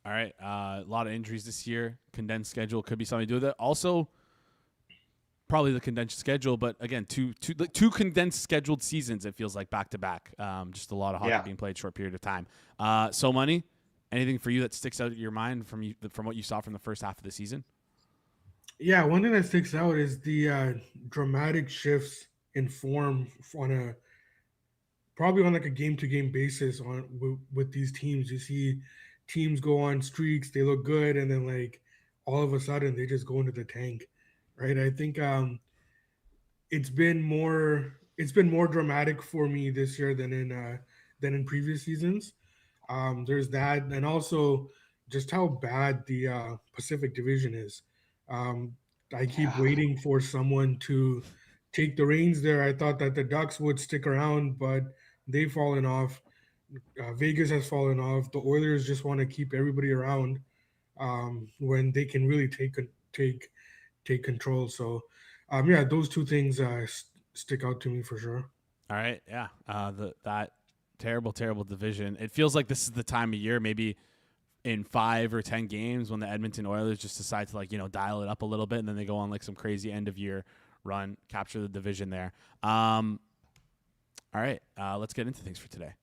A: All right. A lot of injuries this year. Condensed schedule could be something to do with it. Also, probably the condensed schedule, but again, two condensed scheduled seasons, it feels like back to back. Just a lot of hockey being played short period of time. So Money, anything for you that sticks out in your mind from what you saw from the first half of the season?
E: Yeah, one thing that sticks out is the dramatic shifts in form probably on like a game-to-game basis with these teams. You see teams go on streaks, they look good, and then like all of a sudden they just go into the tank, right? I think it's been more dramatic for me this year than in previous seasons. There's that, and also just how bad the Pacific Division is. I keep waiting for someone to take the reins there. I thought that the Ducks would stick around, but they've fallen off. Vegas has fallen off. The Oilers just want to keep everybody around when they can really take control. So, those two things stick out to me for sure.
A: All right, yeah, that terrible division. It feels like this is the time of year, maybe in 5 or 10 games, when the Edmonton Oilers just decide to dial it up a little bit, and then they go on like some crazy end of year run, capture the division there. All right, let's get into things for today.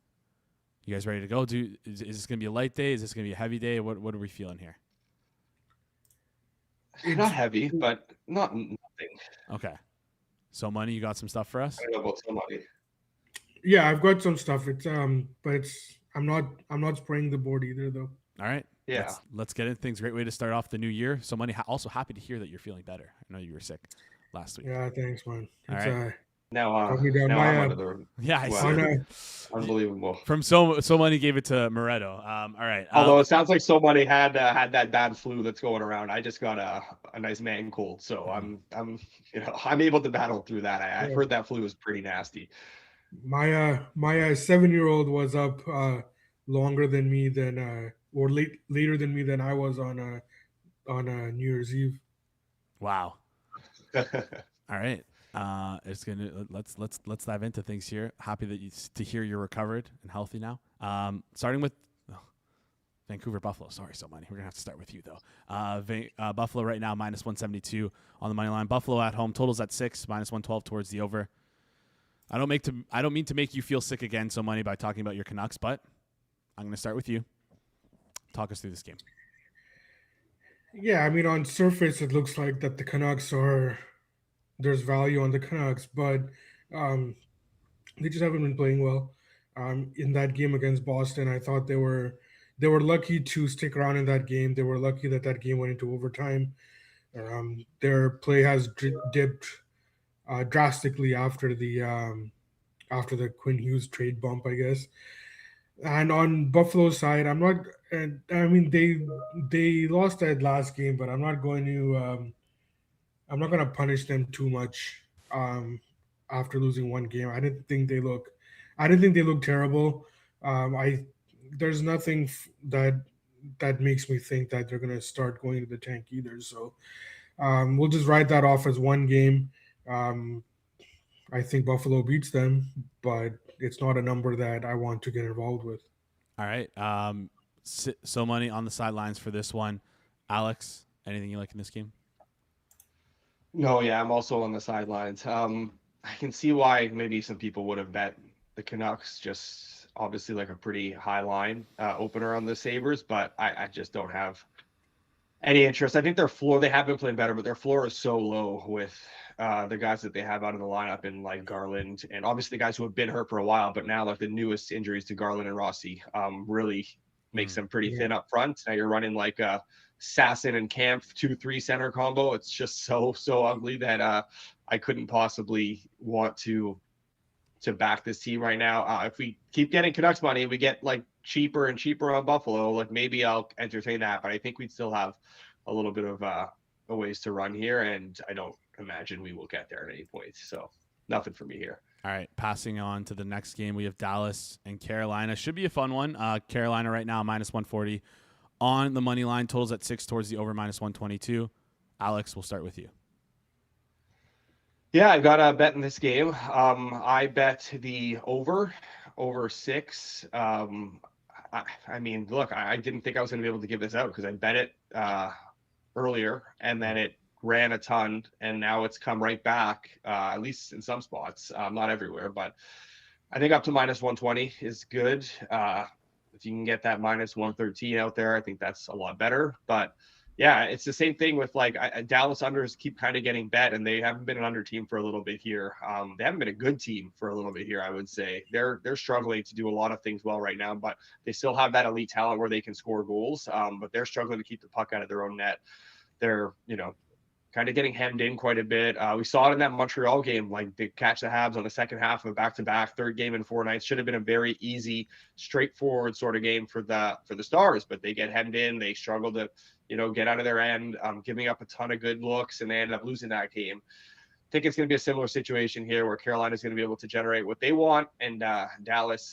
A: You guys ready to go? Is this going to be a light day? Is this going to be a heavy day? What are we feeling here?
D: Not heavy, but not nothing.
A: Okay. So Money, you got some stuff for us?
D: I don't know about somebody.
E: Yeah, I've got some stuff. It's I'm not spraying the board either though.
A: All right.
D: Yeah.
A: Let's get into things. Great way to start off the new year. So money. Also happy to hear that you're feeling better. I know you were sick last week.
E: Yeah, thanks, man.
A: All
E: It's
A: right.
D: Now,
E: got me down.
D: now
E: My,
D: I'm under the
A: Yeah, I see.
E: on,
A: it.
D: unbelievable.
A: From so money gave it to Moretto. All right.
D: Although it sounds like somebody had that bad flu that's going around. I just got a nice man cold, so I'm I'm able to battle through that. I heard that flu was pretty nasty.
E: my 7-year-old was up longer than me or later than me than I was on New Year's Eve.
A: Wow. All right. It's gonna let's dive into things here. Happy that to hear you're recovered and healthy now. Starting with Vancouver Buffalo. Sorry, so many. We're gonna have to start with you though. Buffalo right now -172 on the money line. Buffalo at home totals at 6 -112 towards the over. I don't mean to make you feel sick again, so money, by talking about your Canucks, but I'm gonna start with you. Talk us through this game.
E: Yeah, I mean, on surface, it looks like that the Canucks there's value on the Canucks, but they just haven't been playing well. In that game against Boston, I thought they were lucky to stick around in that game. They were lucky that game went into overtime. Their play has dipped drastically after the Quinn Hughes trade bump, I guess. And on Buffalo's side, I'm not. And I mean, they lost that last game, but I'm not going to punish them too much after losing one game. I didn't think they look terrible. There's nothing that makes me think that they're going to start going to the tank either. So we'll just write that off as one game. I think Buffalo beats them, but it's not a number that I want to get involved with.
A: All right. So money on the sidelines for this one. Alex, anything you like in this game?
D: No, yeah, I'm also on the sidelines. I can see why maybe some people would have bet the Canucks, just obviously like a pretty high line opener on the Sabres, but I just don't have any interest. I think their floor, they have been playing better, but their floor is so low with the guys that they have out in the lineup, and like Garland, and obviously the guys who have been hurt for a while, but now like the newest injuries to Garland and Rossi really makes them pretty thin up front. Now you're running like a Sasson and Camp 2-3 center combo. It's just so ugly that I couldn't possibly want to back this team right now. If we keep getting Canucks money, we get like cheaper and cheaper on Buffalo, like maybe I'll entertain that, but I think we'd still have a little bit of a ways to run here, and I don't imagine we will get there at any point. So nothing for me here.
A: All right, passing on to the next game, we have Dallas and Carolina. Should be a fun one. Carolina right now -140 on the money line. Totals at 6 towards the over -122. Alex, we'll start with you.
D: Yeah, I've got a bet in this game. I bet the over 6. I mean, look, I didn't think I was going to be able to give this out because I bet it earlier, and then it ran a ton, and now it's come right back, at least in some spots, not everywhere, but I think up to -120 is good. If you can get that -113 out there, I think that's a lot better. But yeah, it's the same thing with like Dallas unders keep kind of getting bet, and they haven't been an under team for a little bit here. They haven't been a good team for a little bit here, I would say. They're struggling to do a lot of things well right now, but they still have that elite talent where they can score goals. But they're struggling to keep the puck out of their own net. They're, kind of getting hemmed in quite a bit. We saw it in that Montreal game, like they catch the Habs on the second half of a back-to-back, third game in 4 nights. Should have been a very easy, straightforward sort of game for the Stars, but they get hemmed in. They struggle to, get out of their end, giving up a ton of good looks, and they end up losing that game. I think it's going to be a similar situation here where Carolina is going to be able to generate what they want, and Dallas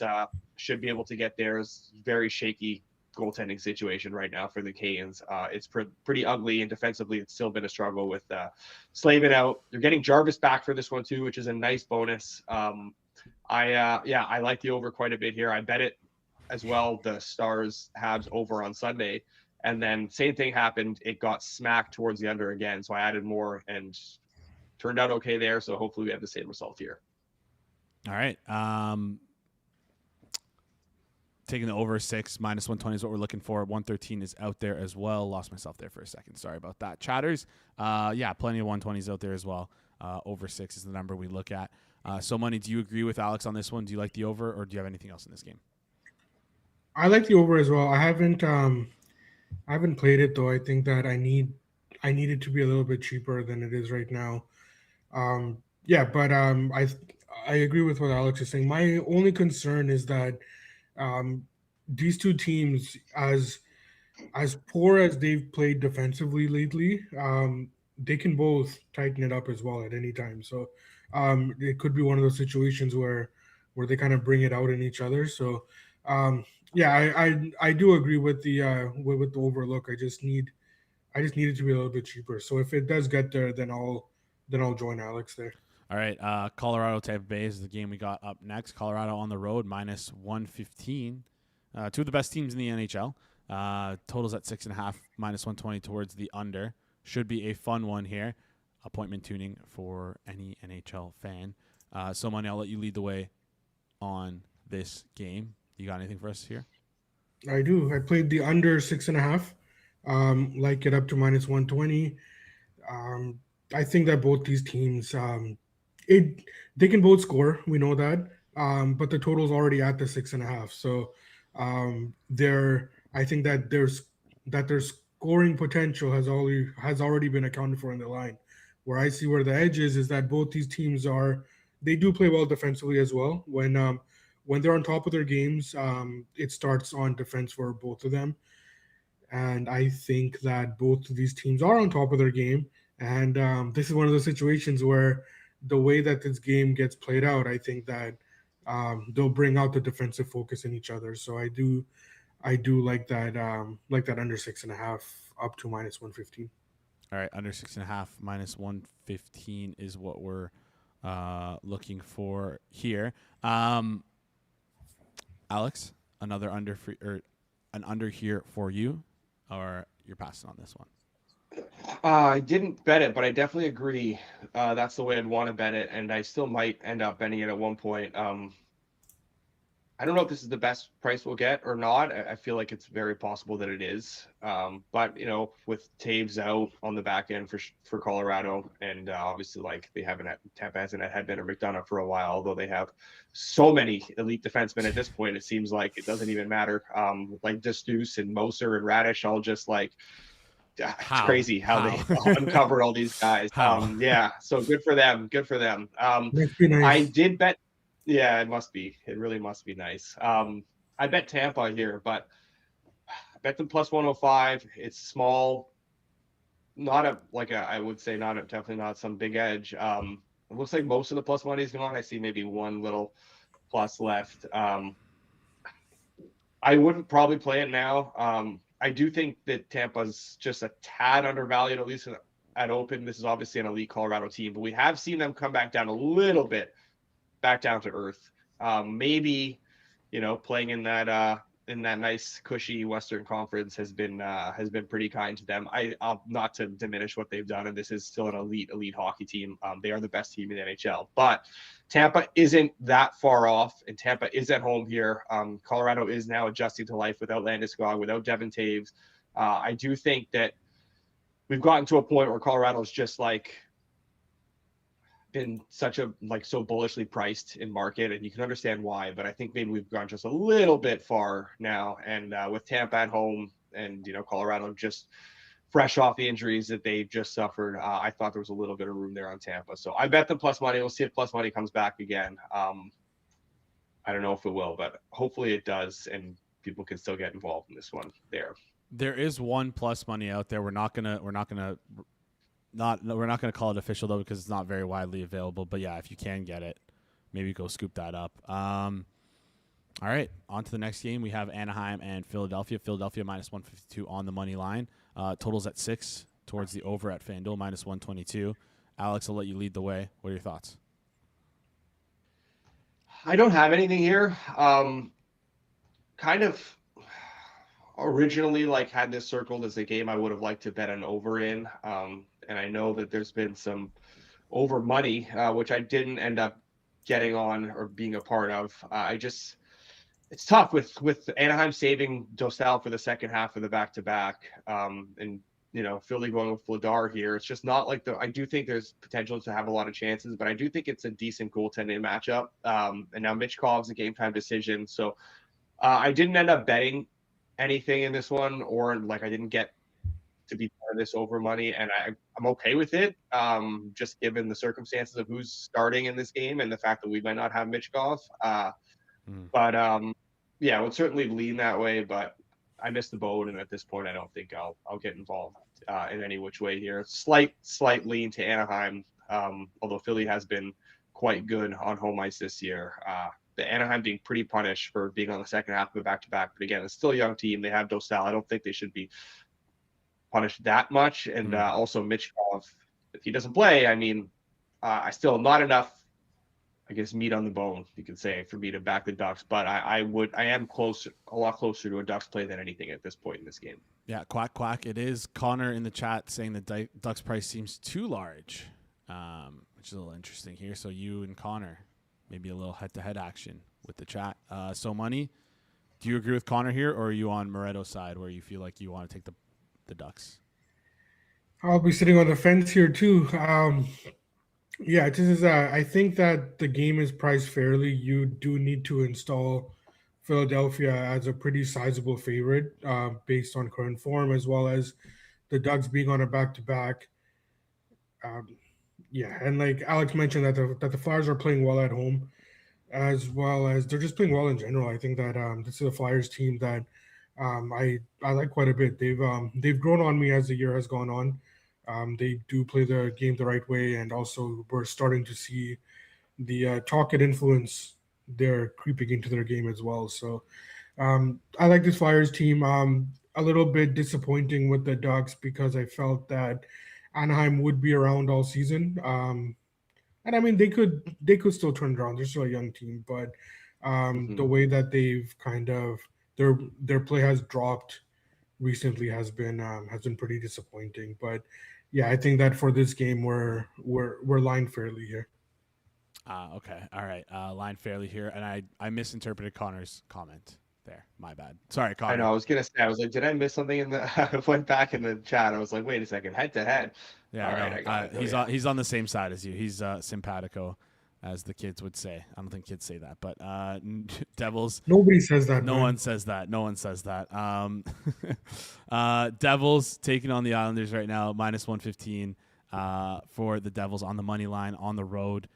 D: should be able to get theirs. Very shaky goaltending situation right now for the Canes. It's pretty ugly, and defensively it's still been a struggle with Slavin out. They're getting Jarvis back for this one too, which is a nice bonus. I like the over quite a bit here. I bet it as well, the Stars Habs over on Sunday, and then same thing happened. It got smacked towards the under again, so I added more and turned out okay there. So hopefully we have the same result here.
A: All right. Taking the over 6 -120 is what we're looking for. 113 is out there as well. Lost myself there for a second. Sorry about that. Chatters. Yeah, plenty of 120s out there as well. Over 6 is the number we look at. So money, do you agree with Alex on this one? Do you like the over, or do you have anything else in this game?
E: I like the over as well. I haven't played it though. I think that I need it to be a little bit cheaper than it is right now. Yeah, but I agree with what Alex is saying. My only concern is that um, these two teams, as poor as they've played defensively lately, they can both tighten it up as well at any time. So it could be one of those situations where they kind of bring it out in each other. So um, yeah, I do agree with the with the overlook. I just need it to be a little bit cheaper. So if it does get there, then I'll join Alex there.
A: All right, Colorado Tampa Bay is the game we got up next. Colorado on the road, minus 115. Two of the best teams in the NHL. Totals at 6.5, minus 120 towards the under. Should be a fun one here. Appointment tuning for any NHL fan. So, Money, I'll let you lead the way on this game. You got anything for us here?
E: I do. I played the under 6.5. Like it up to minus 120. Um, I think that both these teams, it they can both score. We know that, but the total's already at the 6.5. So they're I think that their scoring potential has already been accounted for in the line. Where I see where the edge is that both these teams they do play well defensively as well. When they're on top of their games, it starts on defense for both of them. And I think that both of these teams are on top of their game. And this is one of those situations where the way that this game gets played out, I think that they'll bring out the defensive focus in each other. So I do like that under 6.5 up to minus 115.
A: All right, under 6.5, minus 115 is what we're looking for here. Alex, another under an under here for you, or you're passing on this one?
D: I didn't bet it, but I definitely agree. That's the way I'd want to bet it, and I still might end up betting it at one point. I don't know if this is the best price we'll get or not. I feel like it's very possible that it is. But with Taves out on the back end for Colorado, and obviously like they haven't Tampa hasn't had Benner McDonough for a while, although they have so many elite defensemen at this point, it seems like it doesn't even matter. Like Deuce and Moser and Radish, all just like. It's crazy how they uncovered all these guys. Yeah, so good for them. Good for them.
E: Must be nice.
D: I did bet. Yeah, it must be. It really must be nice. I bet Tampa here, but I bet them plus 105. It's small. I would say definitely not some big edge. It looks like most of the plus money is gone. I see maybe one little plus left. I wouldn't probably play it now. I do think that Tampa's just a tad undervalued, at least at open. This is obviously an elite Colorado team, but we have seen them come back down a little bit, back down to earth. Maybe, playing in that nice cushy Western Conference has been pretty kind to them. Not to diminish what they've done, and this is still an elite hockey team. They are the best team in the NHL, but Tampa isn't that far off, and Tampa is at home here. Colorado is now adjusting to life without Landeskog, without Devin Taves. I do think that we've gotten to a point where Colorado's just been so bullishly priced in market, and you can understand why, but I think maybe we've gone just a little bit far now. And with Tampa at home and Colorado just fresh off the injuries that they just suffered, I thought there was a little bit of room there on Tampa. So I bet them plus money. We'll see if plus money comes back again. I don't know if it will, but hopefully it does, and people can still get involved in this one. There
A: is one plus money out there. We're not gonna call it official though, because it's not very widely available. But yeah, if you can get it, maybe go scoop that up. All right, on to the next game. We have Anaheim and Philadelphia. Philadelphia minus 152 on the money line. Totals at 6 towards the over at FanDuel, minus 122. Alex, I'll let you lead the way. What are your thoughts?
D: I don't have anything here. Kind of originally had this circled as a game I would have liked to bet an over in. And I know that there's been some over money, which I didn't end up getting on or being a part of. It's tough with Anaheim saving Dostal for the second half of the back-to-back, and Philly going with Vladar here. It's just not I do think there's potential to have a lot of chances, but I do think it's a decent goaltending matchup. And now Mitchkov's a game time decision, so I didn't end up betting anything in this one, or like I didn't get to be part of this over money, and I'm okay with it. Just given the circumstances of who's starting in this game and the fact that we might not have Michkov. But yeah, I would certainly lean that way. But I missed the boat, and at this point, I don't think I'll get involved in any which way here. Slight lean to Anaheim, although Philly has been quite good on home ice this year. The Anaheim being pretty punished for being on the second half of a back-to-back. But again, it's still a young team. They have Dostal. I don't think they should be punished that much. And also Michkov, if he doesn't play, I mean, I still not enough, I guess, meat on the bone, you could say, for me to back the Ducks. But I am a lot closer to a Ducks play than anything at this point in this game.
A: Yeah, quack, quack. It is Connor in the chat saying the Ducks price seems too large, which is a little interesting here. So you and Connor, maybe a little head-to-head action with the chat. So Money, do you agree with Connor here, or are you on Moretto's side where you feel like you want to take the Ducks?
E: I'll be sitting on the fence here too. Yeah, this is. I think that the game is priced fairly. You do need to install Philadelphia as a pretty sizable favorite based on current form, as well as the Ducks being on a back-to-back. Yeah, and like Alex mentioned, that the Flyers are playing well at home, as well as they're just playing well in general. I think that this is a Flyers team that I like quite a bit. They've grown on me as the year has gone on. They do play the game the right way, and also we're starting to see the Talkit influence they're creeping into their game as well. So I like this Flyers team. A little bit disappointing with the Ducks because I felt that Anaheim would be around all season. And I mean, they could still turn it around. They're still a young team, but the way that they've kind of their play has dropped recently has been pretty disappointing. But yeah, I think that for this game we're lined fairly here.
A: Okay, all right, line fairly here, and I misinterpreted Connor's comment there. My bad. Sorry, Connor.
D: I know. I was gonna say. I was like, did I miss something in the? I went back in the chat. I was like, wait a second. Head to head.
A: Yeah,
D: all right. I got it.
A: He's on the same side as you. He's simpatico, as the kids would say. I don't think kids say that, but Devils.
E: Nobody says that.
A: No one says that. No one says that. Devils taking on the Islanders right now, minus 115 for the Devils on the money line on the road.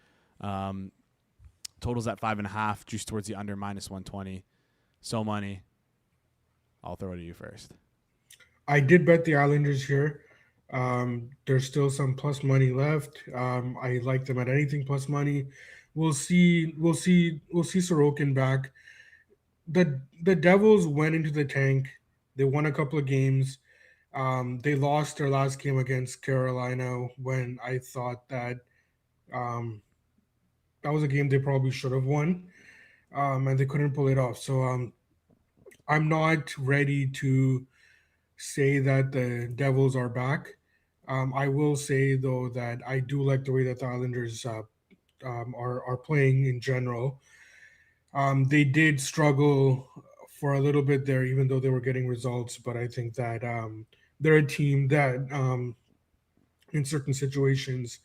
A: Totals at 5.5, juice towards the under, minus 120. So Money, I'll throw it to you first.
E: I did bet the Islanders here. There's still some plus money left. I like them at anything plus money. We'll see Sorokin back. The Devils went into the tank. They won a couple of games. They lost their last game against Carolina when I thought that that was a game they probably should have won, and they couldn't pull it off. So I'm not ready to say that the Devils are back. I will say, though, that I do like the way that the Islanders are playing in general. They did struggle for a little bit there, even though they were getting results. But I think that they're a team that, in certain situations,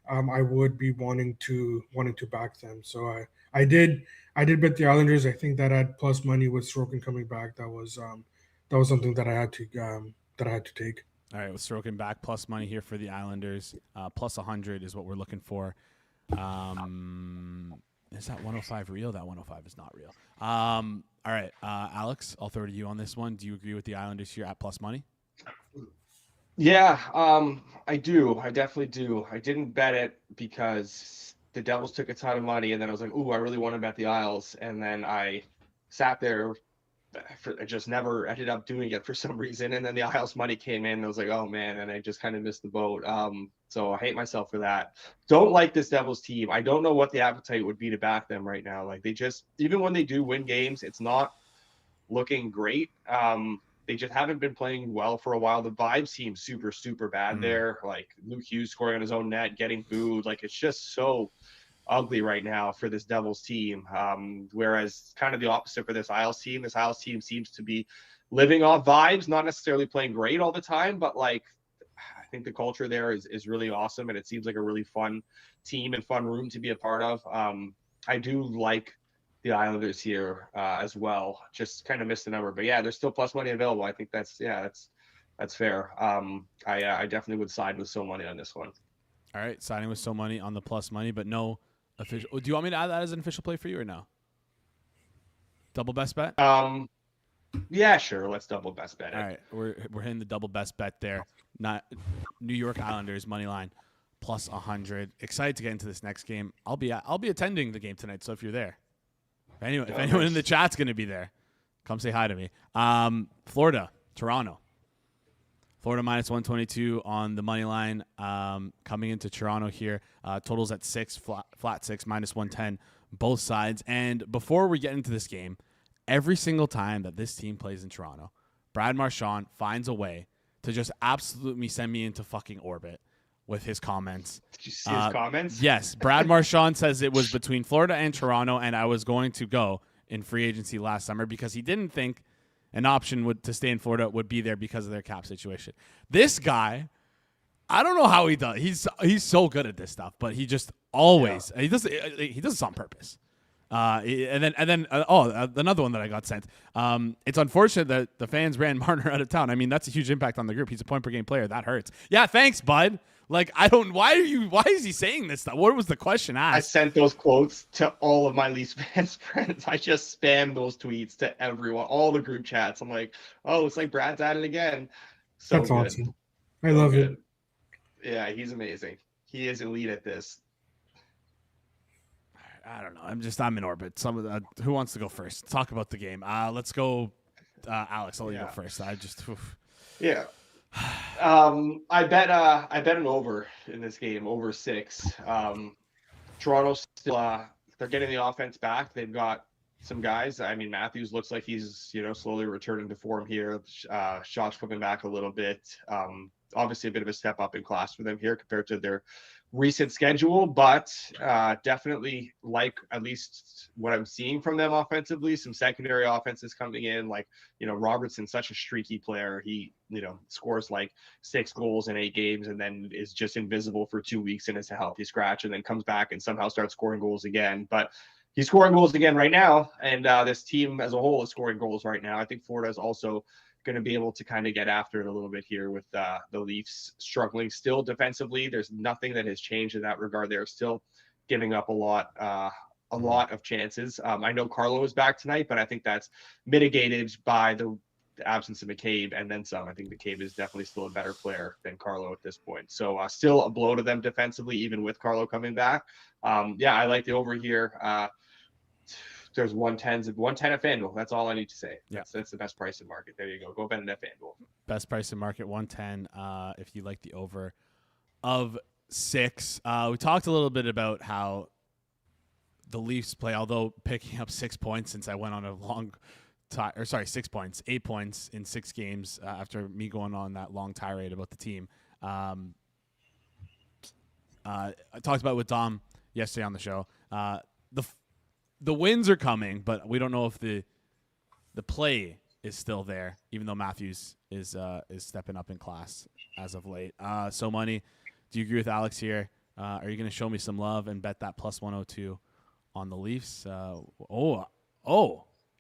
E: I would be wanting to back them. So I did bet the Islanders. I think that at plus money with Sorokin coming back, that was something that I had to take.
A: All right, with Sorokin back, plus money here for the Islanders. Plus 100 is what we're looking for. Is that 105 real? That 105 is not real. All right, Alex, I'll throw it to you on this one. Do you agree with the Islanders here at plus money?
D: Yeah, I do. I definitely do. I didn't bet it because the Devils took a ton of money, and then I was like, ooh, I really want to bet the Isles. And then I sat there. I just never ended up doing it for some reason. And then the Isles money came in, and I was like, oh, man, and I just kind of missed the boat. So I hate myself for that. Don't like this Devils team. I don't know what the appetite would be to back them right now. Like, they just, even when they do win games, it's not looking great. They just haven't been playing well for a while. The vibes seem super, super bad there. Like Luke Hughes scoring on his own net, getting booed. Like it's just so ugly right now for this Devils team. Whereas kind of the opposite for this Isles team. This Isles team seems to be living off vibes, not necessarily playing great all the time, but like I think the culture there is really awesome, and it seems like a really fun team and fun room to be a part of. I do like the Islanders here as well. Just kind of missed the number, but yeah, there's still plus money available. I think that's fair. I definitely would side with so money on this one.
A: All right, siding with so money on the plus money, but no official. Do you want me to add that as an official play for you or no? Double best bet.
D: Yeah, sure. Let's double best bet it.
A: All right, we're hitting the double best bet there. Not New York Islanders money line plus 100. Excited to get into this next game. I'll be attending the game tonight. So if you're there, if anyone in the chat's going to be there, come say hi to me. Florida, Toronto. Florida minus 122 on the money line. Coming into Toronto here, totals at 6, flat 6, minus 110, both sides. And before we get into this game, every single time that this team plays in Toronto, Brad Marchand finds a way to just absolutely send me into fucking orbit with his comments.
D: Did you see his comments?
A: Yes. Brad Marchand says it was between Florida and Toronto, and I was going to go in free agency last summer because he didn't think an option to stay in Florida would be there because of their cap situation. This guy, I don't know how he does. He's so good at this stuff, but he just always he does this on purpose. And then another one that I got sent. It's unfortunate that the fans ran Marner out of town. I mean, that's a huge impact on the group. He's a point per game player. That hurts. Yeah, thanks, bud. Like, why is he saying this stuff? What was the question asked?
D: I sent those quotes to all of my Leafs fans friends. I just spammed those tweets to everyone, all the group chats. I'm like, oh, it's like Brad's at it again. So
E: that's
D: good.
E: awesome. I love it.
D: Yeah, he's amazing. He is elite at this.
A: I don't know. I'm in orbit. Who wants to go first? Talk about the game. Let's go, Alex. I'll let you go first.
D: Yeah. I bet an over in this game, over 6. Toronto still they're getting the offense back. They've got some guys. I mean, Matthews looks like he's slowly returning to form here. Shots coming back a little bit. Obviously a bit of a step up in class for them here compared to their recent schedule, but definitely like at least what I'm seeing from them offensively, some secondary offenses coming in, like, Robertson's such a streaky player. He, scores like 6 goals in 8 games and then is just invisible for 2 weeks and is a healthy scratch and then comes back and somehow starts scoring goals again. But he's scoring goals again right now, and this team as a whole is scoring goals right now. I think Florida is also going to be able to kind of get after it a little bit here with the Leafs struggling still defensively. There's nothing that has changed in that regard. They're still giving up a lot of chances. I know Carlo is back tonight, but I think that's mitigated by the absence of McCabe and then some. I think McCabe is definitely still a better player than Carlo at this point. So still a blow to them defensively, even with Carlo coming back. I like the over here. There's 110 at FanDuel. That's all I need to say.
A: Yeah.
D: That's the best price in market. There you go. Go bet it at FanDuel.
A: Best price in market, 110. If you like the over of 6. We talked a little bit about how the Leafs play, although picking up 6 points since I went on a long 6 points, 8 points in 6 games after me going on that long tirade about the team. I talked about it with Dom yesterday on the show. The wins are coming, but we don't know if the play is still there, even though Matthews is stepping up in class as of late. So money, do you agree with Alex here? Are you going to show me some love and bet that plus 102 on the Leafs? You're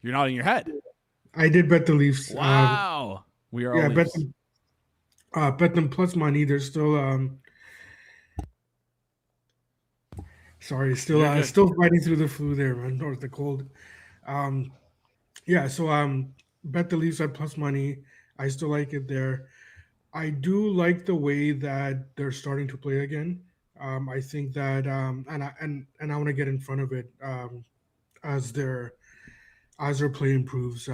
A: nodding your head.
E: I did bet the Leafs.
A: Wow. We are all Leafs.
E: Bet them plus money. They're still still fighting through the flu there, man, or the cold. Bet the Leafs at plus money. I still like it there. I do like the way that they're starting to play again. I think that and I want to get in front of it as their play improves.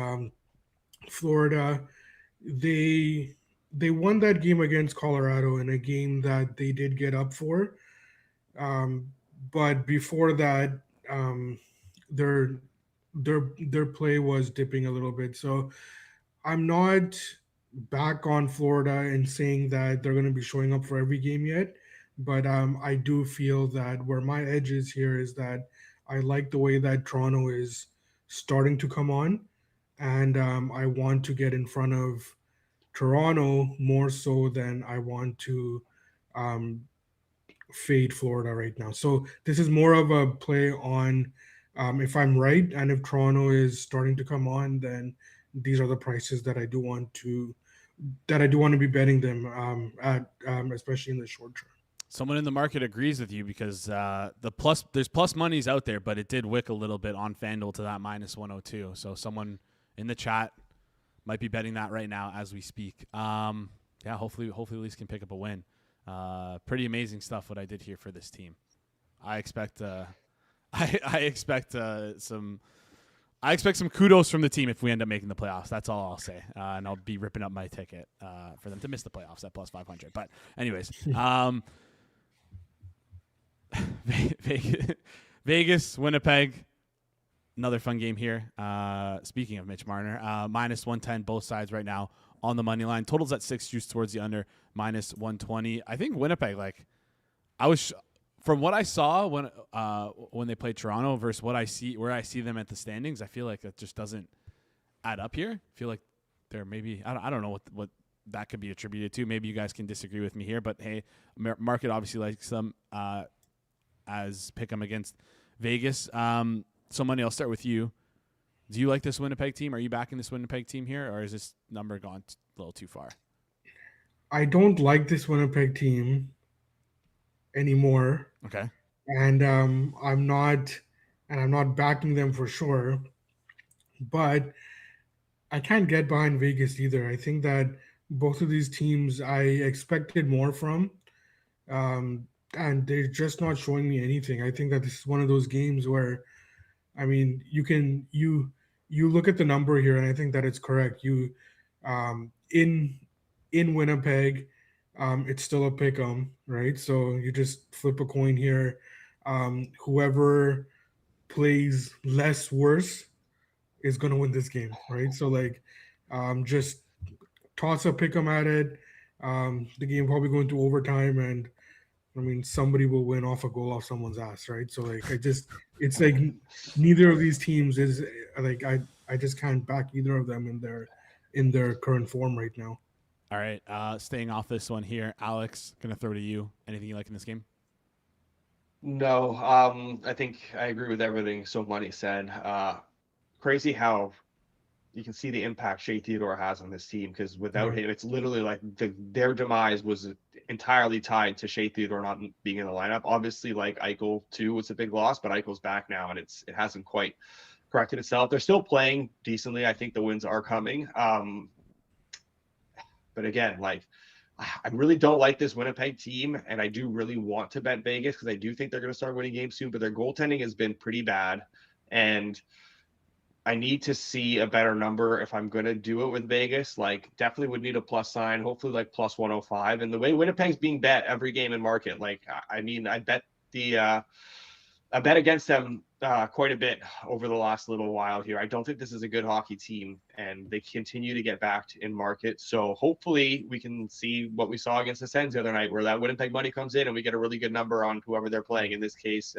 E: Florida, they won that game against Colorado in a game that they did get up for. But before that, their play was dipping a little bit. So I'm not back on Florida and saying that they're going to be showing up for every game yet. But I do feel that where my edge is here is that I like the way that Toronto is starting to come on. And I want to get in front of Toronto more so than I want to fade Florida right now. So this is more of a play on If I'm right, and if Toronto is starting to come on, then these are the prices that I do want to be betting them at, especially in the short term.
A: Someone in the market agrees with you because there's plus monies out there, but it did wick a little bit on FanDuel to that minus 102. So someone in the chat might be betting that right now as we speak. Hopefully Leafs can pick up a win. Pretty amazing stuff what I did here for this team. I expect some kudos from the team if we end up making the playoffs. That's all I'll say. And I'll be ripping up my ticket for them to miss the playoffs at plus 500. But anyways, Vegas, Winnipeg, another fun game here. Speaking of Mitch Marner, minus 110 both sides right now on the money line. Totals at 6, juice towards the under, minus 120. I think Winnipeg, from what I saw when they played Toronto versus where I see them at the standings, I feel like that just doesn't add up here. I feel like they're maybe I don't know what that could be attributed to. Maybe you guys can disagree with me here, but hey, market obviously likes them as pick them against Vegas. So Money, I'll start with you. Do you like this Winnipeg team? Are you backing this Winnipeg team here, or is this number gone a little too far?
E: I don't like this Winnipeg team anymore.
A: Okay.
E: And I'm not backing them for sure. But I can't get behind Vegas either. I think that both of these teams I expected more from. And they're just not showing me anything. I think that this is one of those games where, I mean, you look at the number here, and I think that it's correct. You in Winnipeg, it's still a pick 'em, right? So you just flip a coin here. Whoever plays less worse is going to win this game, right? So just toss a pick 'em at it. The game probably going to overtime, and I mean, somebody will win off a goal off someone's ass, right? So it's like neither of these teams is I just can't back either of them in their current form right now.
A: All right, staying off this one here, Alex, gonna throw to you. Anything you like in this game?
D: No, I think I agree with everything So Money said. Crazy how you can see the impact Shea Theodore has on this team, because without him, it's literally like their demise was entirely tied to Shea Theodore not being in the lineup. Obviously, like Eichel too was a big loss, but Eichel's back now, and it hasn't quite corrected itself. They're still playing decently. I think the wins are coming. But again, I really don't like this Winnipeg team, and I do really want to bet Vegas because I do think they're going to start winning games soon, but their goaltending has been pretty bad, and I need to see a better number if I'm going to do it with Vegas. Definitely would need a plus sign, hopefully plus 105. And the way Winnipeg's being bet every game in market, I bet against them quite a bit over the last little while here. I don't think this is a good hockey team, and they continue to get backed in market. So hopefully we can see what we saw against the Sens the other night, where that Winnipeg money comes in and we get a really good number on whoever they're playing, in this case,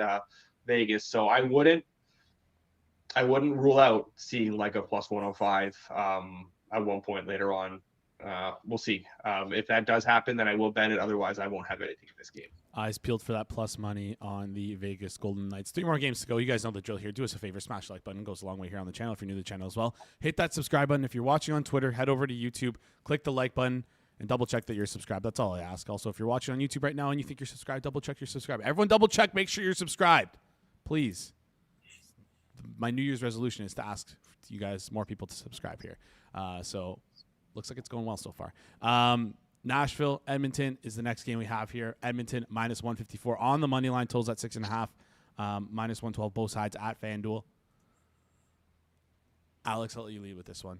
D: Vegas. So I wouldn't rule out seeing a plus 105 at one point later on. We'll see. If that does happen, then I will bet it. Otherwise, I won't have anything in this game.
A: Eyes peeled for that plus money on the Vegas Golden Knights. 3 more games to go. You guys know the drill here. Do us a favor. Smash the like button. It goes a long way here on the channel if you're new to the channel as well. Hit that subscribe button. If you're watching on Twitter, head over to YouTube. Click the like button and double check that you're subscribed. That's all I ask. Also, if you're watching on YouTube right now and you think you're subscribed, double check you're subscribed. Everyone double check. Make sure you're subscribed. Please. My New Year's resolution is to ask you guys, more people to subscribe here. So looks like it's going well so far. Nashville, Edmonton is the next game we have here. Edmonton minus 154 on the money line. Totals at 6.5. Minus 112 both sides at FanDuel. Alex, I'll let you lead with this one.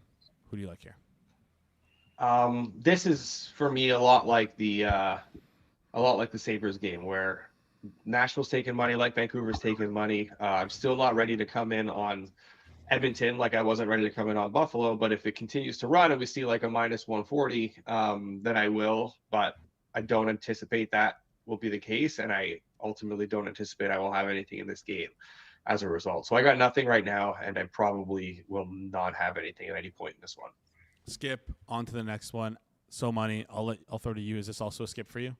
A: Who do you like here?
D: This is for me a lot like the Sabres game, where Nashville's taking money like Vancouver's taking money. I'm still not ready to come in on Edmonton like I wasn't ready to come in on Buffalo, but if it continues to run and we see a minus 140, then I will, but I don't anticipate that will be the case, and I ultimately don't anticipate I will have anything in this game as a result. So I got nothing right now, and I probably will not have anything at any point in this one.
A: Skip on to the next one. So Money, I'll throw to you. Is this also a skip for you?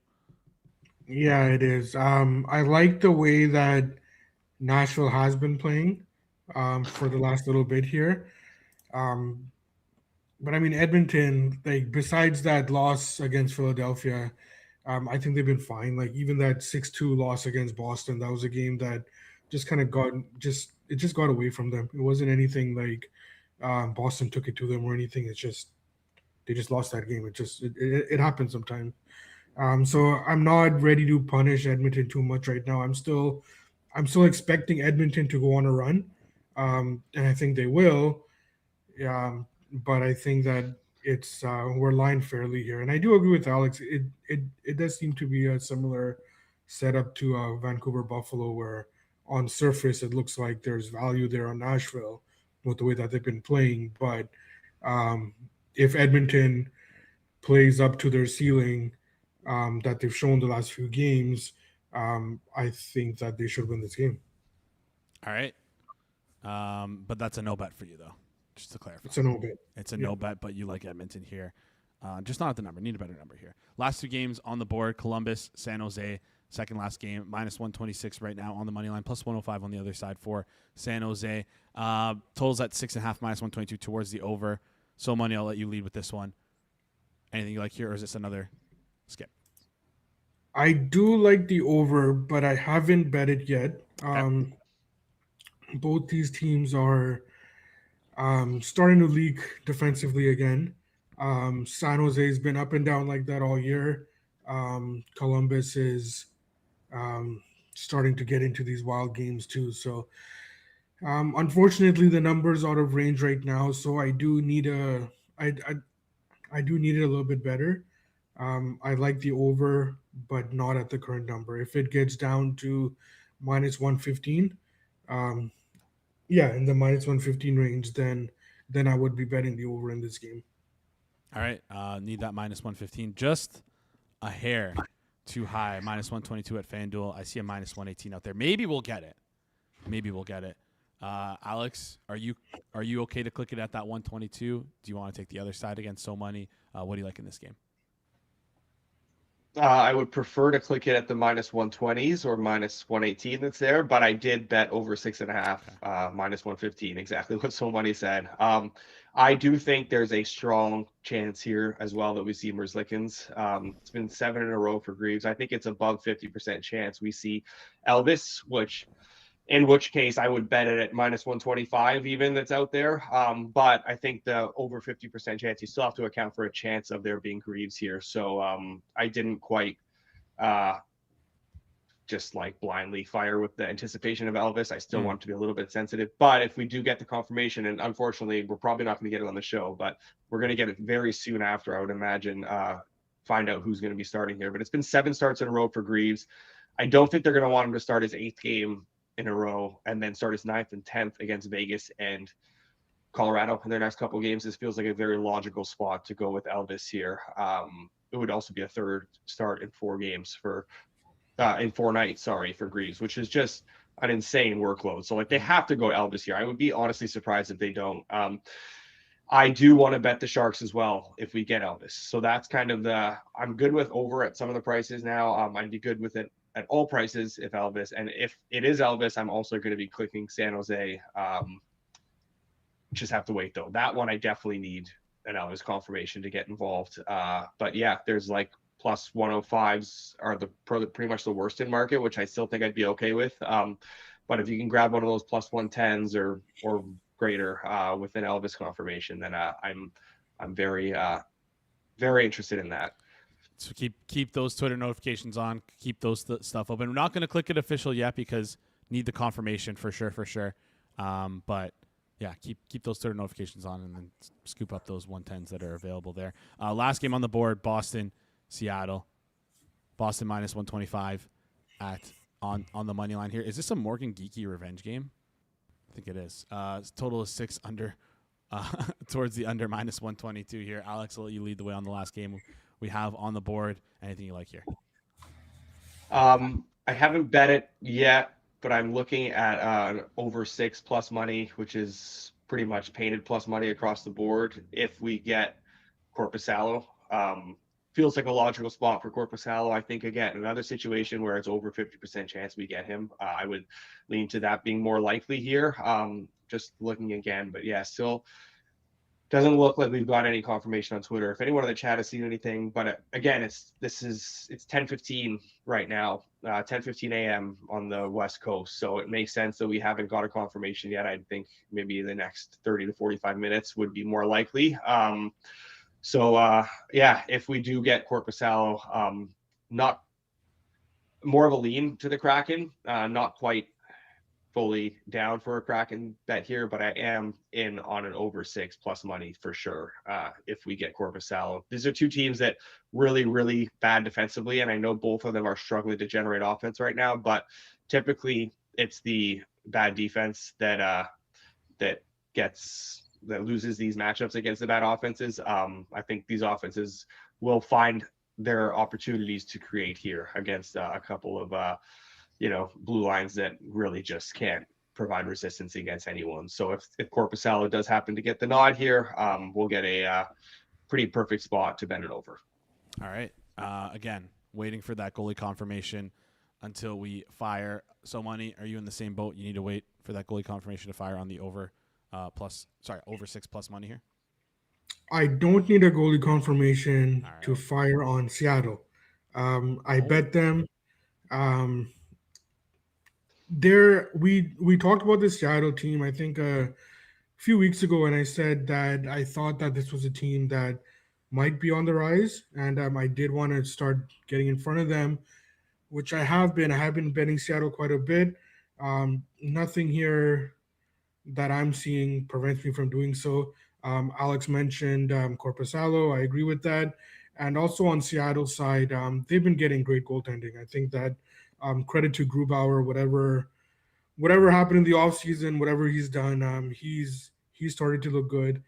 E: Yeah, it is. I like the way that Nashville has been playing for the last little bit here. But I mean, Edmonton, like besides that loss against Philadelphia, I think they've been fine. Like even that 6-2 loss against Boston, that was a game that just kind of got away from them. It wasn't anything like Boston took it to them or anything. It's just they just lost that game. It happens sometimes. So I'm not ready to punish Edmonton too much right now. I'm still expecting Edmonton to go on a run, and I think they will. But I think that it's we're lined fairly here, and I do agree with Alex. It does seem to be a similar setup to Vancouver Buffalo, where on surface it looks like there's value there on Nashville with the way that they've been playing, but um, if Edmonton plays up to their ceiling that they've shown the last few games, I think that they should win this game.
A: All right. But that's a no bet for you, though, just to clarify.
E: It's a no bet.
A: It's a no bet, but you like Edmonton here. Just not at the number. Need a better number here. Last two games on the board, Columbus, San Jose. Second last game, minus 126 right now on the money line, plus 105 on the other side for San Jose. Totals at 6.5, minus 122 towards the over. So money, I'll let you lead with this one. Anything you like here, or is this another skip?
E: I do like the over, but I haven't bet it yet. Both these teams are starting to leak defensively again. San Jose's been up and down like that all year. Columbus is starting to get into these wild games too. So unfortunately, the number's out of range right now. So I do need I do need it a little bit better. I like the over, but not at the current number. If it gets down to minus 115, in the minus 115 range, then I would be betting the over in this game.
A: All right. Need that minus 115. Just a hair too high. Minus 122 at FanDuel. I see a minus 118 out there. Maybe we'll get it. Alex, are you okay to click it at that 122? Do you want to take the other side against So Money? What do you like in this game?
D: I would prefer to click it at the minus 120s or minus 118 that's there, but I did bet over 6.5, minus 115, exactly what So Money said. I do think there's a strong chance here as well that we see Merzlikins. It's been 7 in a row for Greaves. I think it's above 50% chance we see Elvis, in which case I would bet it at minus 125 even that's out there. But I think the over 50% chance, you still have to account for a chance of there being Greaves here. So I didn't quite just like blindly fire with the anticipation of Elvis. I still want to be a little bit sensitive. But if we do get the confirmation, and unfortunately we're probably not going to get it on the show, but we're going to get it very soon after, I would imagine, find out who's going to be starting here. But it's been 7 starts in a row for Greaves. I don't think they're going to want him to start his 8th game in a row and then start his 9th and 10th against Vegas and Colorado in their next couple of games. This feels like a very logical spot to go with Elvis here. It would also be a 3rd start in 4 games in 4 nights, for Greaves, which is just an insane workload. So like they have to go Elvis here. I would be honestly surprised if they don't. I do want to bet the Sharks as well if we get Elvis. So that's kind of I'm good with over at some of the prices now. I'd be good with it at all prices if Elvis. And if it is Elvis, I'm also going to be clicking San Jose. Just have to wait though. That one I definitely need an Elvis confirmation to get involved. But yeah, there's like plus 105s are pretty much the worst in market, which I still think I'd be okay with. But if you can grab one of those plus 110s or greater with an Elvis confirmation, then I'm very very interested in that.
A: So keep those Twitter notifications on. Keep those stuff open. We're not going to click it official yet because need the confirmation for sure. But yeah, keep those Twitter notifications on and then scoop up those 110s that are available there. Last game on the board: Boston, Seattle. Boston minus 125 on the money line here. Is this a Morgan Geeky revenge game? I think it is. Total is 6 under. Towards the under, minus 122 here. Alex, I'll let you lead the way on the last game we have on the board. Anything you like here?
D: I haven't bet it yet, but I'm looking at an over 6 plus money, which is pretty much painted plus money across the board if we get Korpisalo. feels like a logical spot for Korpisalo. I think, again, another situation where it's over 50% chance we get him. I would lean to that being more likely here. Just looking again, but yeah, still doesn't look like we've got any confirmation on Twitter. If anyone in the chat has seen anything, but again, it's 10:15 right now, 10:15 a.m. on the West Coast, so it makes sense that we haven't got a confirmation yet. I think maybe the next 30 to 45 minutes would be more likely. Yeah, if we do get Korpisalo, not more of a lean to the Kraken, not quite fully down for a Kraken bet here, but I am in on an over 6+ money for sure. If we get Korpisalo, these are two teams that really, really bad defensively, and I know both of them are struggling to generate offense right now. But typically, it's the bad defense that loses these matchups against the bad offenses. I think these offenses will find their opportunities to create here against a couple of blue lines that really just can't provide resistance against anyone. So if Korpisalo does happen to get the nod here, we'll get a pretty perfect spot to bend it over.
A: All right. Again, waiting for that goalie confirmation until we fire. So, Money, are you in the same boat? You need to wait for that goalie confirmation to fire on the over 6+ money here?
E: I don't need a goalie confirmation to fire on Seattle. I bet them. We talked about this Seattle team, I think a few weeks ago, and I said that I thought that this was a team that might be on the rise, and I did want to start getting in front of them, which I have been. I have been betting Seattle quite a bit. Nothing here that I'm seeing prevents me from doing so. Alex mentioned Korpisalo. I agree with that. And also on Seattle's side, they've been getting great goaltending. I think that credit to Grubauer, whatever happened in the offseason, whatever he's done, he's started to look good.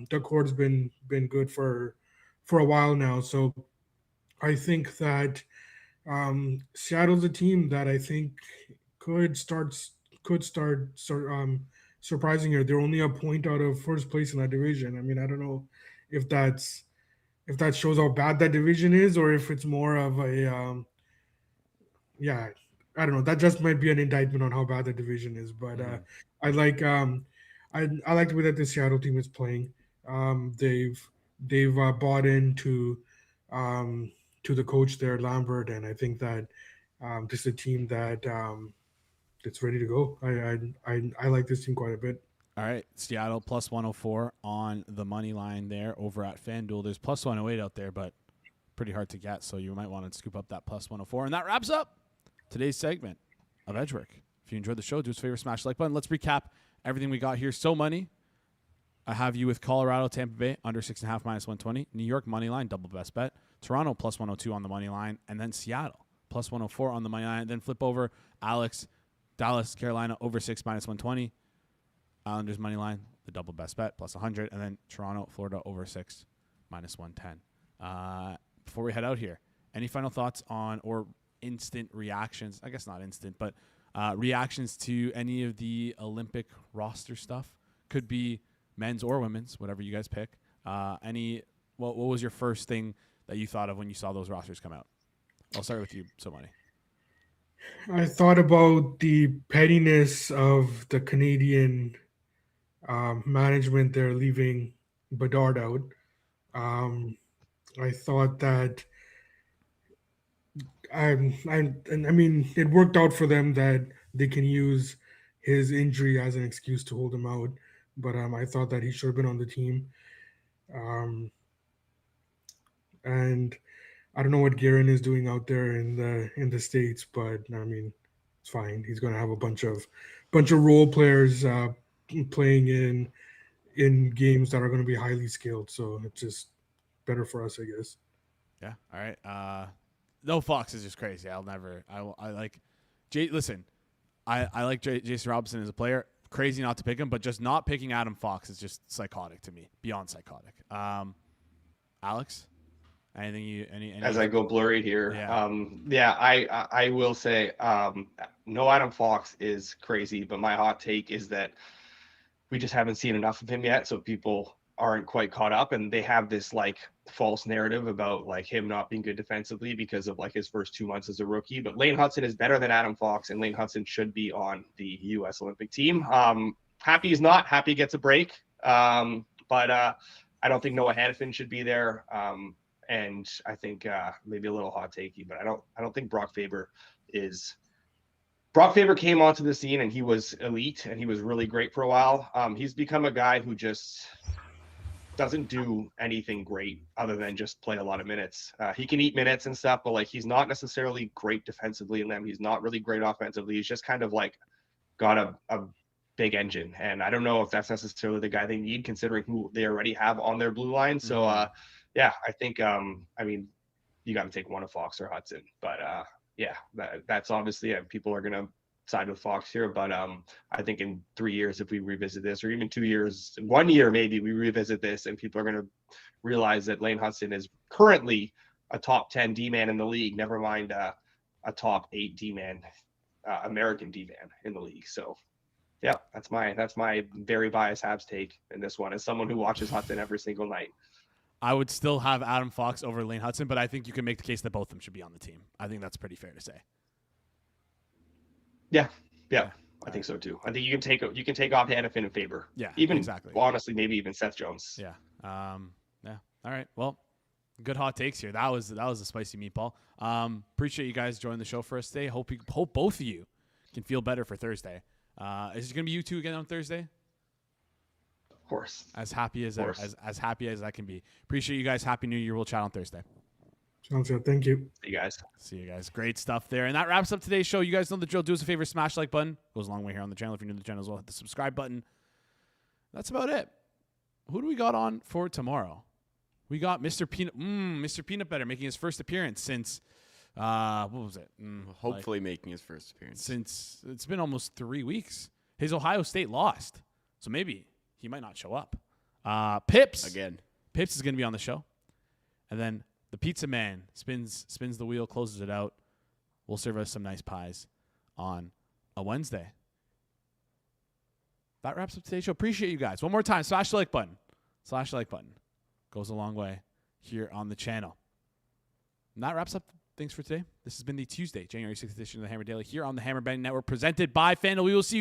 E: Duck Hord's been good for a while now. So I think that Seattle's a team that I think could start surprising here. They're only a point out of first place in that division. I mean, I don't know if that shows how bad that division is, or if it's more of a I don't know. That just might be an indictment on how bad the division is. But I like I like the way that the Seattle team is playing. They've bought into the coach there, Lambert, and I think that this is a team that it's ready to go. I like this team quite a bit.
A: All right, Seattle plus 104 on the money line there over at FanDuel. There's plus 108 out there, but pretty hard to get, so you might want to scoop up that plus 104. And that wraps up today's segment of Edgework. If you enjoyed the show, do us a favor, smash the like button. Let's recap everything we got here. So, Money, I have you with Colorado, Tampa Bay, under 6.5 minus 120. New York, money line, double best bet. Toronto, plus 102 on the money line. And then Seattle, plus 104 on the money line. And then flip over, Alex, Dallas, Carolina, over 6 minus 120. Islanders, money line, the double best bet, plus 100. And then Toronto, Florida, over 6 minus 110. Before we head out here, any final thoughts on or instant reactions? I guess not instant, but reactions to any of the Olympic roster stuff? Could be men's or women's, whatever you guys pick. What was your first thing that you thought of when you saw those rosters come out? I'll start with you, So Money.
E: I thought about the pettiness of the Canadian management. They're leaving Bedard out. I thought that I mean, it worked out for them that they can use his injury as an excuse to hold him out. But I thought that he should have been on the team. And I don't know what Guerin is doing out there in the States, but I mean, it's fine. He's going to have a bunch of role players playing in games that are going to be highly skilled. So it's just better for us, I guess.
A: Yeah. All right. No, Fox is just crazy. I like listen, I like Jason Robinson as a player. Crazy not to pick him, but just not picking Adam Fox is just psychotic to me. Beyond psychotic. Alex, anything
D: as I go blurry here. Yeah. I will say no, Adam Fox is crazy, but my hot take is that we just haven't seen enough of him yet. So people aren't quite caught up, and they have this like false narrative about like him not being good defensively because of like his first 2 months as a rookie. But Lane Hudson is better than Adam Fox, and Lane Hudson should be on the U.S. Olympic team. Happy he's not. Happy gets a break. But I don't think Noah Hannafin should be there. And I think maybe a little hot takey, but I don't think Brock Faber is. Brock Faber came onto the scene and he was elite and he was really great for a while. He's become a guy who just doesn't do anything great other than just play a lot of minutes. He can eat minutes and stuff, but like he's not necessarily great defensively in them. He's not really great offensively. He's just kind of like got a big engine. And I don't know if that's necessarily the guy they need considering who they already have on their blue line. So yeah, I think, I mean, you got to take one of Fox or Hudson, but yeah, that's obviously people are going to side with Fox here. But I think in 3 years, if we revisit this, or even 2 years, 1 year, maybe we revisit this and people are going to realize that Lane Hudson is currently a top 10 D-man in the league, never mind a top 8 D-man, American D-man in the league. So yeah, that's my very biased Habs take in this one as someone who watches Hudson every single night.
A: I would still have Adam Fox over Lane Hudson, but I think you can make the case that both of them should be on the team. I think that's pretty fair to say.
D: Yeah, I think so too. I think you can take off Hannafin and Faber.
A: Yeah,
D: even
A: exactly.
D: Honestly, maybe even Seth Jones.
A: Yeah. Yeah. All right. Well, good hot takes here. That was a spicy meatball. Appreciate you guys joining the show for us today. Hope both of you can feel better for Thursday. Is it going to be you two again on Thursday?
D: Of course.
A: As happy as I can be. Appreciate you guys. Happy New Year. We'll chat on Thursday.
E: Sounds good. Thank you.
D: See you guys.
A: Great stuff there. And that wraps up today's show. You guys know the drill. Do us a favor, smash the like button. Goes a long way here on the channel. If you're new to the channel as well, hit the subscribe button. That's about it. Who do we got on for tomorrow? We got Mr. Peanut Butter making his first appearance since what was it?
F: Hopefully making his first appearance.
A: Since it's been almost 3 weeks. His Ohio State lost. So maybe he might not show up. Pips.
F: Again.
A: Pips is going to be on the show. And then the pizza man spins the wheel, closes it out. We'll serve us some nice pies on a Wednesday. That wraps up today's show. Appreciate you guys. One more time, smash the like button. Slash the like button. Goes a long way here on the channel. And that wraps up things for today. This has been the Tuesday, January 6th edition of the Hammer Daily here on the Hammer Bang Network, presented by FanDuel. We will see you